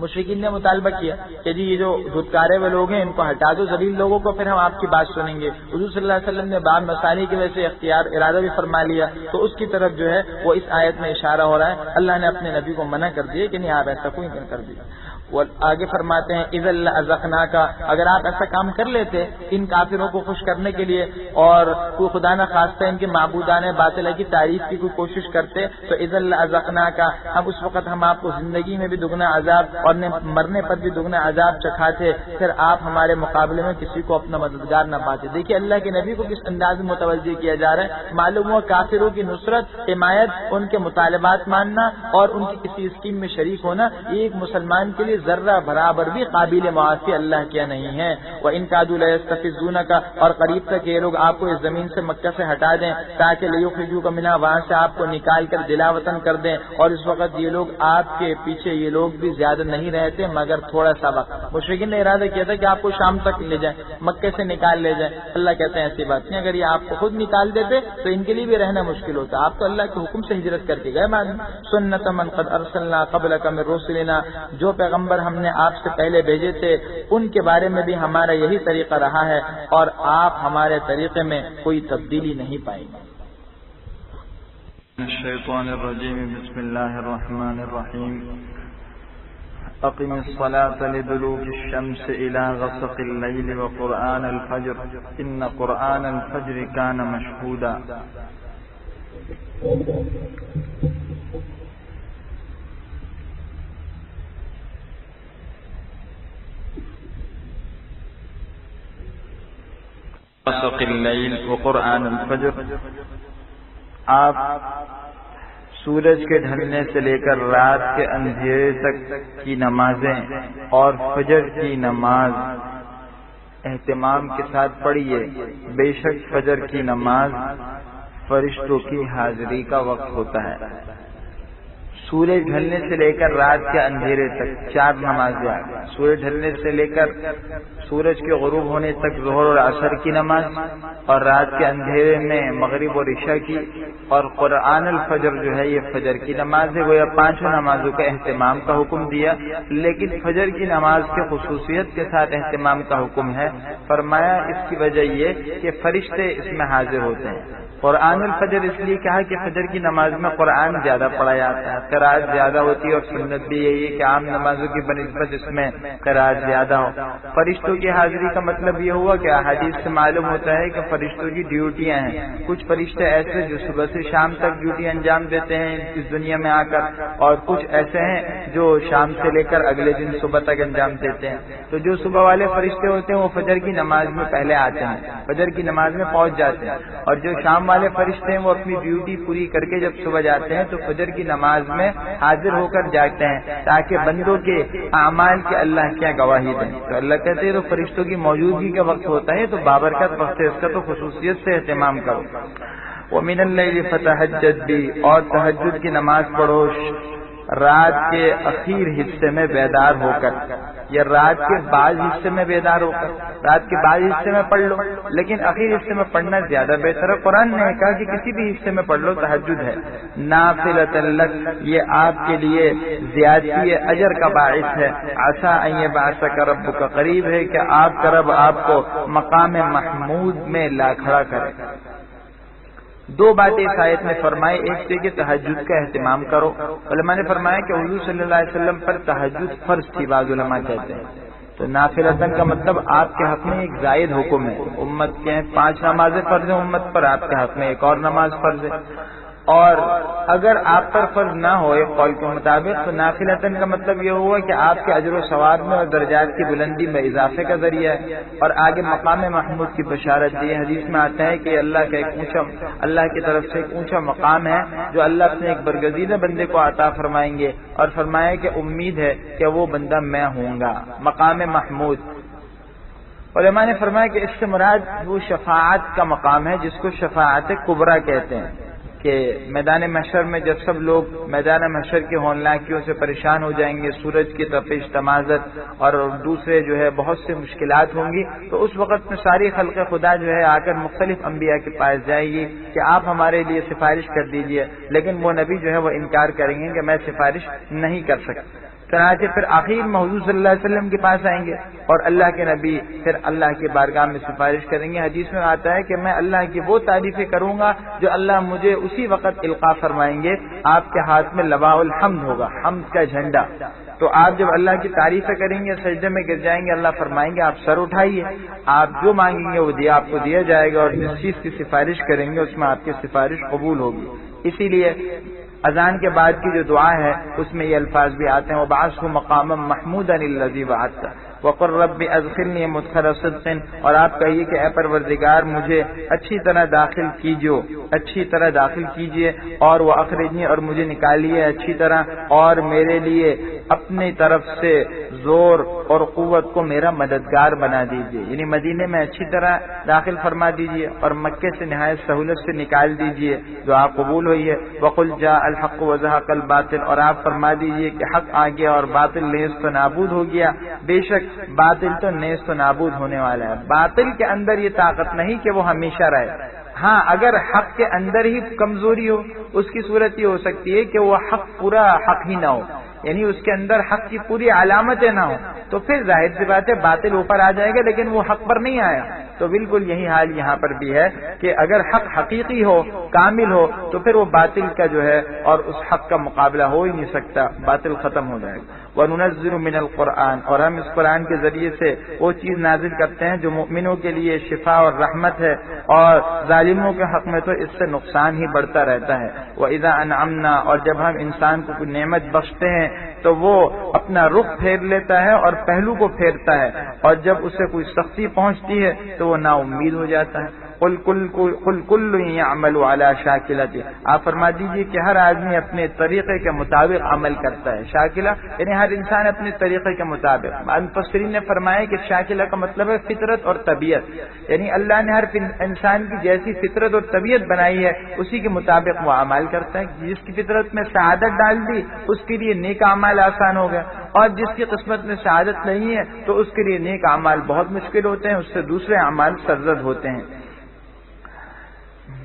مشرکین نے مطالبہ کیا کہ جی یہ جو دھتکارے ہوئے لوگ ہیں ان کو ہٹا دو، ذلیل لوگوں کو، پھر ہم آپ کی بات سنیں گے۔ حضور صلی اللہ علیہ وسلم نے بعض مسائل کی وجہ سے ارادہ بھی فرما لیا، تو اس کی طرف جو ہے وہ اس آیت میں اشارہ ہو رہا ہے۔ اللہ نے اپنے نبی کو منع کر دیا کہ نہیں آپ ایسا کوئی نہیں کر دیجیے۔ وہ آگے فرماتے ہیں اذا لازقناک، اگر آپ ایسا کام کر لیتے ان کافروں کو خوش کرنے کے لیے اور کوئی خدا نہ خواستہ ان کے معبودان باطلہ کی تعریف کی کوئی کوشش کرتے تو اذا لازقناک، اب اس وقت ہم آپ کو زندگی میں بھی دگنا عذاب اور مرنے پر بھی دگنا عذاب چکھاتے، پھر آپ ہمارے مقابلے میں کسی کو اپنا مددگار نہ پاتے۔ دیکھیے اللہ کے نبی کو کس انداز میں متوجہ کیا جا رہا ہے، معلوم ہوا کافروں کی نصرت، حمایت، ان کے مطالبات ماننا اور ان کی کسی اسکیم میں شریک ہونا یہ ایک مسلمان کے لیے ذرہ برابر بھی قابل معافی اللہ کیا نہیں ہے۔ وَإِن كَادُوا لَيَسْتَفِزُّونَكَ، اور قریب تک یہ لوگ آپ کو اس زمین سے مکہ سے ہٹا دیں تاکہ لِيُخْرِجُوكَ مِنْهَا، وہاں سے آپ کو نکال کر دلا وطن کر دیں، اور اس وقت یہ لوگ آپ کے پیچھے یہ لوگ بھی زیادہ نہیں رہتے مگر تھوڑا سا وقت۔ مشرکین نے ارادہ کیا تھا کہ آپ کو شام تک لے جائیں، مکے سے نکال لے جائیں۔ اللہ کہتے ہیں ایسی بات نہیں، اگر یہ آپ کو خود نکال دیتے تو ان کے لیے بھی رہنا مشکل ہوتا، آپ تو اللہ کے حکم سے ہجرت کر کے گئے۔ سنت من قد ارسلنا قبلک من رسلنا، جو پیغمبر ہم نے آپ سے پہلے بھیجے تھے ان کے بارے میں بھی ہمارا یہی طریقہ رہا ہے اور آپ ہمارے طریقے میں کوئی تبدیلی نہیں پائیں گے۔ الشیطان الرجیم، بسم اللہ الرحمن الرحیم۔ اقم الصلاة لدلوک الشمس الى غسق اللیل وقرآن الفجر ان قرآن الفجر کان مشہودا۔ غسق اللیل وقرآن الفجر، آپ سورج کے ڈھلنے سے لے کر رات کے اندھیرے تک کی نمازیں اور فجر کی نماز اہتمام کے ساتھ پڑھیے، بے شک فجر کی نماز فرشتوں کی حاضری کا وقت ہوتا ہے۔ سورج ڈھلنے سے لے کر رات کے اندھیرے تک 4 نمازیں، سورج ڈھلنے سے لے کر سورج کے غروب ہونے تک ظہر اور عصر کی نماز، اور رات کے اندھیرے میں مغرب اور عشاء کی، اور قرآن الفجر جو ہے یہ فجر کی نماز ہے۔ وہ 5 نمازوں کا اہتمام کا حکم دیا، لیکن فجر کی نماز کے خصوصیت کے ساتھ اہتمام کا حکم ہے۔ فرمایا اس کی وجہ یہ کہ فرشتے اس میں حاضر ہوتے ہیں۔ قرآن الفجر اس لیے کہا کہ فجر کی نماز میں قرآن زیادہ پڑھا جاتا ہے، قرأت زیادہ ہوتی ہے، اور سنت بھی یہی ہے کہ عام نمازوں کی بنسبت اس میں قرأت زیادہ ہو۔ فرشتوں کی حاضری کا مطلب یہ ہوا کہ حدیث سے معلوم ہوتا ہے کہ فرشتوں کی ڈیوٹیاں ہیں۔ کچھ فرشتے ایسے جو صبح سے شام تک ڈیوٹی انجام دیتے ہیں اس دنیا میں آ کر، اور کچھ ایسے ہیں جو شام سے لے کر اگلے دن صبح تک انجام دیتے ہیں۔ تو جو صبح والے فرشتے ہوتے ہیں وہ فجر کی نماز میں پہلے آتے ہیں، فجر کی نماز میں پہنچ جاتے ہیں، اور جو شام والے فرشتے ہیں وہ اپنی ڈیوٹی پوری کر کے جب صبح جاتے ہیں تو فجر کی نماز میں حاضر ہو کر جاگتے ہیں تاکہ بندوں کے اعمال کے اللہ کیا گواہی دیں۔ تو اللہ کہتے ہیں تو فرشتوں کی موجودگی کا وقت ہوتا ہے تو بابرکت وقت ہے، اس کا تو خصوصیت سے اہتمام کرو۔ وَمِنَ اللَّيْلِ فَتَهَجَّدْ بِهِ، اور تہجد کی نماز پڑھو رات کے اخیر حصے میں بیدار ہو کر، یا رات کے بعض حصے میں بیدار ہو کر، رات کے بعض حصے میں پڑھ لو، لیکن اخیر حصے میں پڑھنا زیادہ بہتر ہے۔ قرآن نے کہا کہ کسی بھی حصے میں پڑھ لو، تہجد ہے نافلۃ لک، یہ آپ کے لیے زیادتی اجر کا باعث ہے۔ عسیٰ ان یبعثک ربک، قریب ہے کہ آپ کا رب آپ کو مقام محمود میں لا کھڑا کرے۔ 2 باتیں اس آیت میں فرمائے، ایک سے کہ تہجد کا اہتمام کرو۔ علماء نے فرمایا کہ حضور صلی اللہ علیہ وسلم پر تہجد فرض تھی، بعض علماء کہتے ہیں، تو نافلتاً کا مطلب آپ کے حق میں ایک زائد حکم ہے۔ امت کے 5 نمازیں فرض ہیں امت پر، آپ کے حق میں ایک اور نماز فرض ہے۔ اور اگر آپ پر فرض نہ ہو ایک قول کے مطابق تو نافلتاً کا مطلب یہ ہوا کہ آپ کے اجر و ثواب میں اور درجات کی بلندی میں اضافے کا ذریعہ ہے. اور آگے مقام محمود کی بشارت دی. حدیث میں آتا ہے کہ اللہ کی طرف سے ایک اونچا مقام ہے جو اللہ اپنے ایک برگزیدہ بندے کو عطا فرمائیں گے اور فرمایا کہ امید ہے کہ وہ بندہ میں ہوں گا. مقام محمود. علماء نے فرمایا کہ اس سے مراد وہ شفاعت کا مقام ہے جس کو شفاعت کبریٰ کہتے ہیں کہ میدان محشر میں جب سب لوگ میدان محشر کی ہولناکیوں سے پریشان ہو جائیں گے، سورج کی تپش، تمازت اور دوسرے جو ہے بہت سے مشکلات ہوں گی، تو اس وقت میں ساری خلق خدا جو ہے آ کر مختلف انبیاء کے پاس جائے گی کہ آپ ہمارے لیے سفارش کر دیجئے، لیکن وہ نبی جو ہے وہ انکار کریں گے کہ میں سفارش نہیں کر سکتا. چنانچہ پھر آخر میں حضور صلی اللہ علیہ وسلم کے پاس آئیں گے اور اللہ کے نبی پھر اللہ کی بارگاہ میں سفارش کریں گے. حدیث میں آتا ہے کہ میں اللہ کی وہ تعریفیں کروں گا جو اللہ مجھے اسی وقت القاء فرمائیں گے. آپ کے ہاتھ میں لواء الحمد ہوگا، حمد کا جھنڈا. تو آپ جب اللہ کی تعریفیں کریں گے، سجدے میں گر جائیں گے، اللہ فرمائیں گے آپ سر اٹھائیے، آپ جو مانگیں گے وہ آپ کو دیا جائے گا، اور جس چیز کی سفارش کریں گے اس میں آپ کی سفارش قبول ہوگی. اسی لیے اذان کے بعد کی جو دعا ہے اس میں یہ الفاظ بھی آتے ہیں وَبَعَثْهُ مَقَامًا مَحْمُودًا الَّذِي وَعَدتَّ وَقُلْ رَبِّ أَدْخِلْنِي مُدْخَلَ صِدْقٍ. اور آپ کہیے کہ اے پروردگار مجھے اچھی طرح داخل کیجیے اور وہ اخرجنی اور مجھے نکالیے اچھی طرح، اور میرے لیے اپنی طرف سے زور اور قوت کو میرا مددگار بنا دیجیے. یعنی مدینے میں اچھی طرح داخل فرما دیجیے اور مکے سے نہایت سہولت سے نکال دیجیے. دعا قبول ہوئی ہے. وَقُلْ جَاءَ الْحَقُّ وَزَهَقَ الْبَاطِلُ. اور آپ فرما دیجیے کہ حق آ گیا اور باطل نیز تو نابود ہو گیا. بے شک باطل تو نیز تو نابود ہونے والا ہے. باطل کے اندر یہ طاقت نہیں کہ وہ ہمیشہ رہے. ہاں اگر حق کے اندر ہی کمزوری ہو اس کی صورت یہ ہو سکتی ہے کہ وہ حق پورا حق ہی نہ ہو، یعنی اس کے اندر حق کی پوری علامتیں نہ ہو، تو پھر ظاہر سی بات ہے باطل اوپر آ جائے گا لیکن وہ حق پر نہیں آیا. تو بالکل یہی حال یہاں پر بھی ہے کہ اگر حق حقیقی ہو، کامل ہو، تو پھر وہ باطل کا جو ہے اور اس حق کا مقابلہ ہو ہی نہیں سکتا، باطل ختم ہو جائے گا. وَنُنَزِّلُ مِنَ الْقُرْآنِ. اور ہم اس قرآن کے ذریعے سے وہ چیز نازل کرتے ہیں جو مؤمنوں کے لیے شفا اور رحمت ہے، اور ظالموں کے حق میں تو اس سے نقصان ہی بڑھتا رہتا ہے. وَإِذَا أَنْعَمْنَا. اور جب ہم انسان کو کوئی نعمت بخشتے ہیں تو وہ اپنا رخ پھیر لیتا ہے اور پہلو کو پھیرتا ہے، اور جب اسے کوئی سختی پہنچتی ہے تو وہ نا امید ہو جاتا ہے. قل کل یعمل علی شاکلتہ. آپ فرما دیجیے کہ ہر آدمی اپنے طریقے کے مطابق عمل کرتا ہے. شاکلہ یعنی ہر انسان اپنے طریقے کے مطابق. مفسرین نے فرمایا کہ شاکلہ کا مطلب ہے فطرت اور طبیعت، یعنی اللہ نے ہر انسان کی جیسی فطرت اور طبیعت بنائی ہے اسی کے مطابق وہ عمل کرتا ہے. جس کی فطرت میں سعادت ڈال دی اس کے لیے نیک اعمال آسان ہو گیا، اور جس کی قسمت میں سعادت نہیں ہے تو اس کے لیے نیک اعمال بہت مشکل ہوتے ہیں، اس سے دوسرے اعمال سرزد ہوتے ہیں.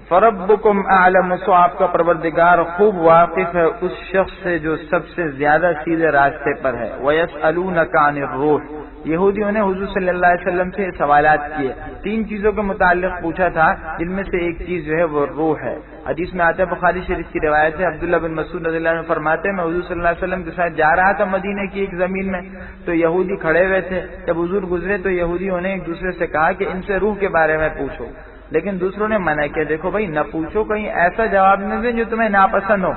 فربکم اعلم. سو آپ کا پروردگار خوب واقف ہے اس شخص سے جو سب سے زیادہ سیدھے راستے پر ہے. وَيَسْأَلُونَكَ عَنِ الرُّوحِ. یہودیوں نے حضور صلی اللہ علیہ وسلم سے سوالات کیے، 3 چیزوں کے متعلق پوچھا تھا جن میں سے ایک چیز جو ہے وہ روح ہے. حدیث میں آتا ہے، بخاری شریف کی روایت ہے، عبداللہ بن مسعود رضی اللہ عنہ فرماتے ہیں میں حضور صلی اللہ علیہ وسلم کے ساتھ جا رہا تھا مدینے کی ایک زمین میں، تو یہودی کھڑے ہوئے تھے. جب حضور گزرے تو یہودیوں نے ایک دوسرے سے کہا کہ ان سے روح کے بارے میں پوچھو، لیکن دوسروں نے منع کیا. دیکھو بھائی نہ پوچھو، کہیں ایسا جواب نہ دیں جو تمہیں ناپسند ہو،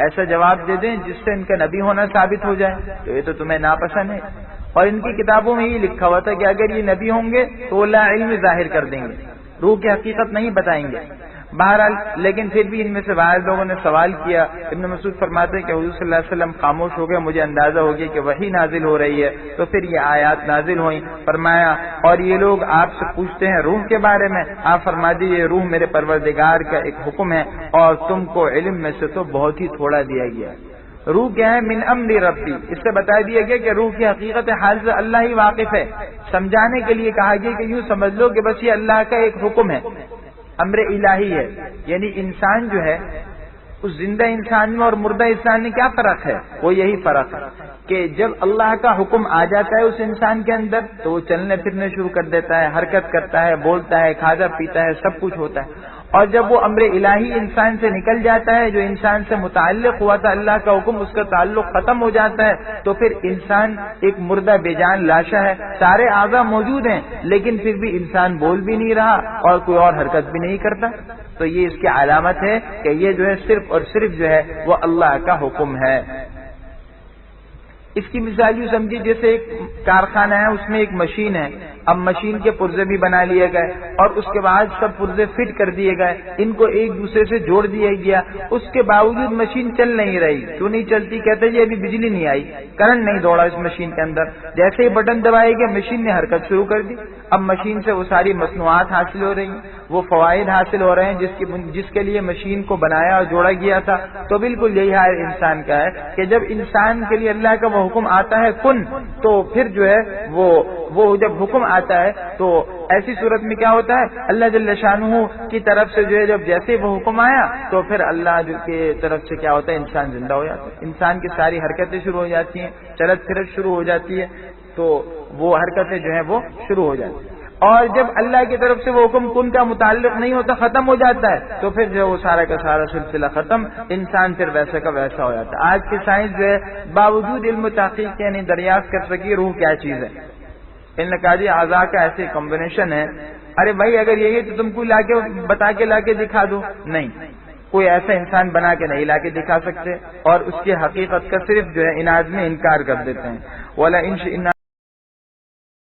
ایسا جواب دے دیں جس سے ان کا نبی ہونا ثابت ہو جائے، تو یہ تو تمہیں ناپسند ہے. اور ان کی کتابوں میں یہ لکھا ہوا تھا کہ اگر یہ نبی ہوں گے تو وہ لا علم ظاہر کر دیں گے، روح کی حقیقت نہیں بتائیں گے. بہرحال لیکن پھر بھی ان میں سے بعض لوگوں نے سوال کیا. ابن مسعود فرماتے ہیں کہ حضور صلی اللہ علیہ وسلم خاموش ہو گئے، مجھے اندازہ ہو گیا کہ وحی نازل ہو رہی ہے، تو پھر یہ آیات نازل ہوئیں. فرمایا اور یہ لوگ آپ سے پوچھتے ہیں روح کے بارے میں، آپ فرما دیجیے روح میرے پروردگار کا ایک حکم ہے اور تم کو علم میں سے تو بہت ہی تھوڑا دیا گیا. روح کیا ہے؟ من امر ربی. اس سے بتا دیا گیا کہ روح کی حقیقت حال سے اللہ ہی واقف ہے. سمجھانے کے لیے کہا گیا کہ یوں سمجھ لو کہ بس یہ اللہ کا ایک حکم ہے، امر الہی ہے. یعنی انسان جو ہے اس زندہ انسان میں اور مردہ انسان میں کیا فرق ہے؟ وہ یہی فرق ہے کہ جب اللہ کا حکم آ جاتا ہے اس انسان کے اندر تو وہ چلنے پھرنے شروع کر دیتا ہے، حرکت کرتا ہے، بولتا ہے، کھاتا پیتا ہے، سب کچھ ہوتا ہے. اور جب وہ امر الہی انسان سے نکل جاتا ہے، جو انسان سے متعلق ہوا تھا اللہ کا حکم، اس کا تعلق ختم ہو جاتا ہے، تو پھر انسان ایک مردہ بے جان لاشا ہے. سارے اعضاء موجود ہیں لیکن پھر بھی انسان بول بھی نہیں رہا اور کوئی اور حرکت بھی نہیں کرتا. تو یہ اس کی علامت ہے کہ یہ جو ہے صرف اور صرف جو ہے وہ اللہ کا حکم ہے. اس کی مثال یوں سمجھیے جیسے ایک کارخانہ ہے، اس میں ایک مشین ہے. اب مشین کے پرزے بھی بنا لیے گئے اور اس کے بعد سب پرزے فٹ کر دیے گئے، ان کو ایک دوسرے سے جوڑ دیا گیا. اس کے باوجود مشین چل نہیں رہی. کیوں نہیں چلتی؟ کہتے ہیں ابھی بجلی نہیں آئی، کرنٹ نہیں دوڑا اس مشین کے اندر. جیسے ہی بٹن دبائے گا مشین نے حرکت شروع کر دی. اب مشین سے وہ ساری مصنوعات حاصل ہو رہی ہیں، وہ فوائد حاصل ہو رہے ہیں جس کے لیے مشین کو بنایا اور جوڑا گیا تھا. تو بالکل یہی حال انسان کا ہے کہ جب انسان کے لیے اللہ کا وہ حکم آتا ہے کن، تو پھر جو ہے وہ جب حکم آتا ہے تو ایسی صورت میں کیا ہوتا ہے، اللہ جل شانہ کی طرف سے جو ہے جب جیسے وہ حکم آیا تو پھر اللہ کی طرف سے کیا ہوتا ہے، انسان زندہ ہو جاتا ہے. انسان کی ساری حرکتیں شروع ہو جاتی ہیں، چلت پھرت شروع ہو جاتی ہے، تو وہ حرکتیں جو ہیں وہ شروع ہو جاتی ہیں. اور جب اللہ کی طرف سے وہ حکم کن کا متعلق نہیں ہوتا، ختم ہو جاتا ہے، تو پھر جو وہ سارا کا سارا سلسلہ ختم، انسان پھر ویسا کا ویسا ہو جاتا ہے. آج کی سائنس جو ہے باوجود علم و تحقیق کے یعنی دریافت کر سکی روح کیا چیز ہے. ان نے کہا جی اعضاء کا ایسے کمبینیشن ہے. ارے بھائی اگر یہی ہے تو تم کو بتا کے لا کے دکھا دو. نہیں، کوئی ایسا انسان بنا کے نہیں لا کے دکھا سکتے، اور اس کی حقیقت کا صرف جو ہے اناد میں انکار کر دیتے ہیں. وَلَئِن شِئْنَا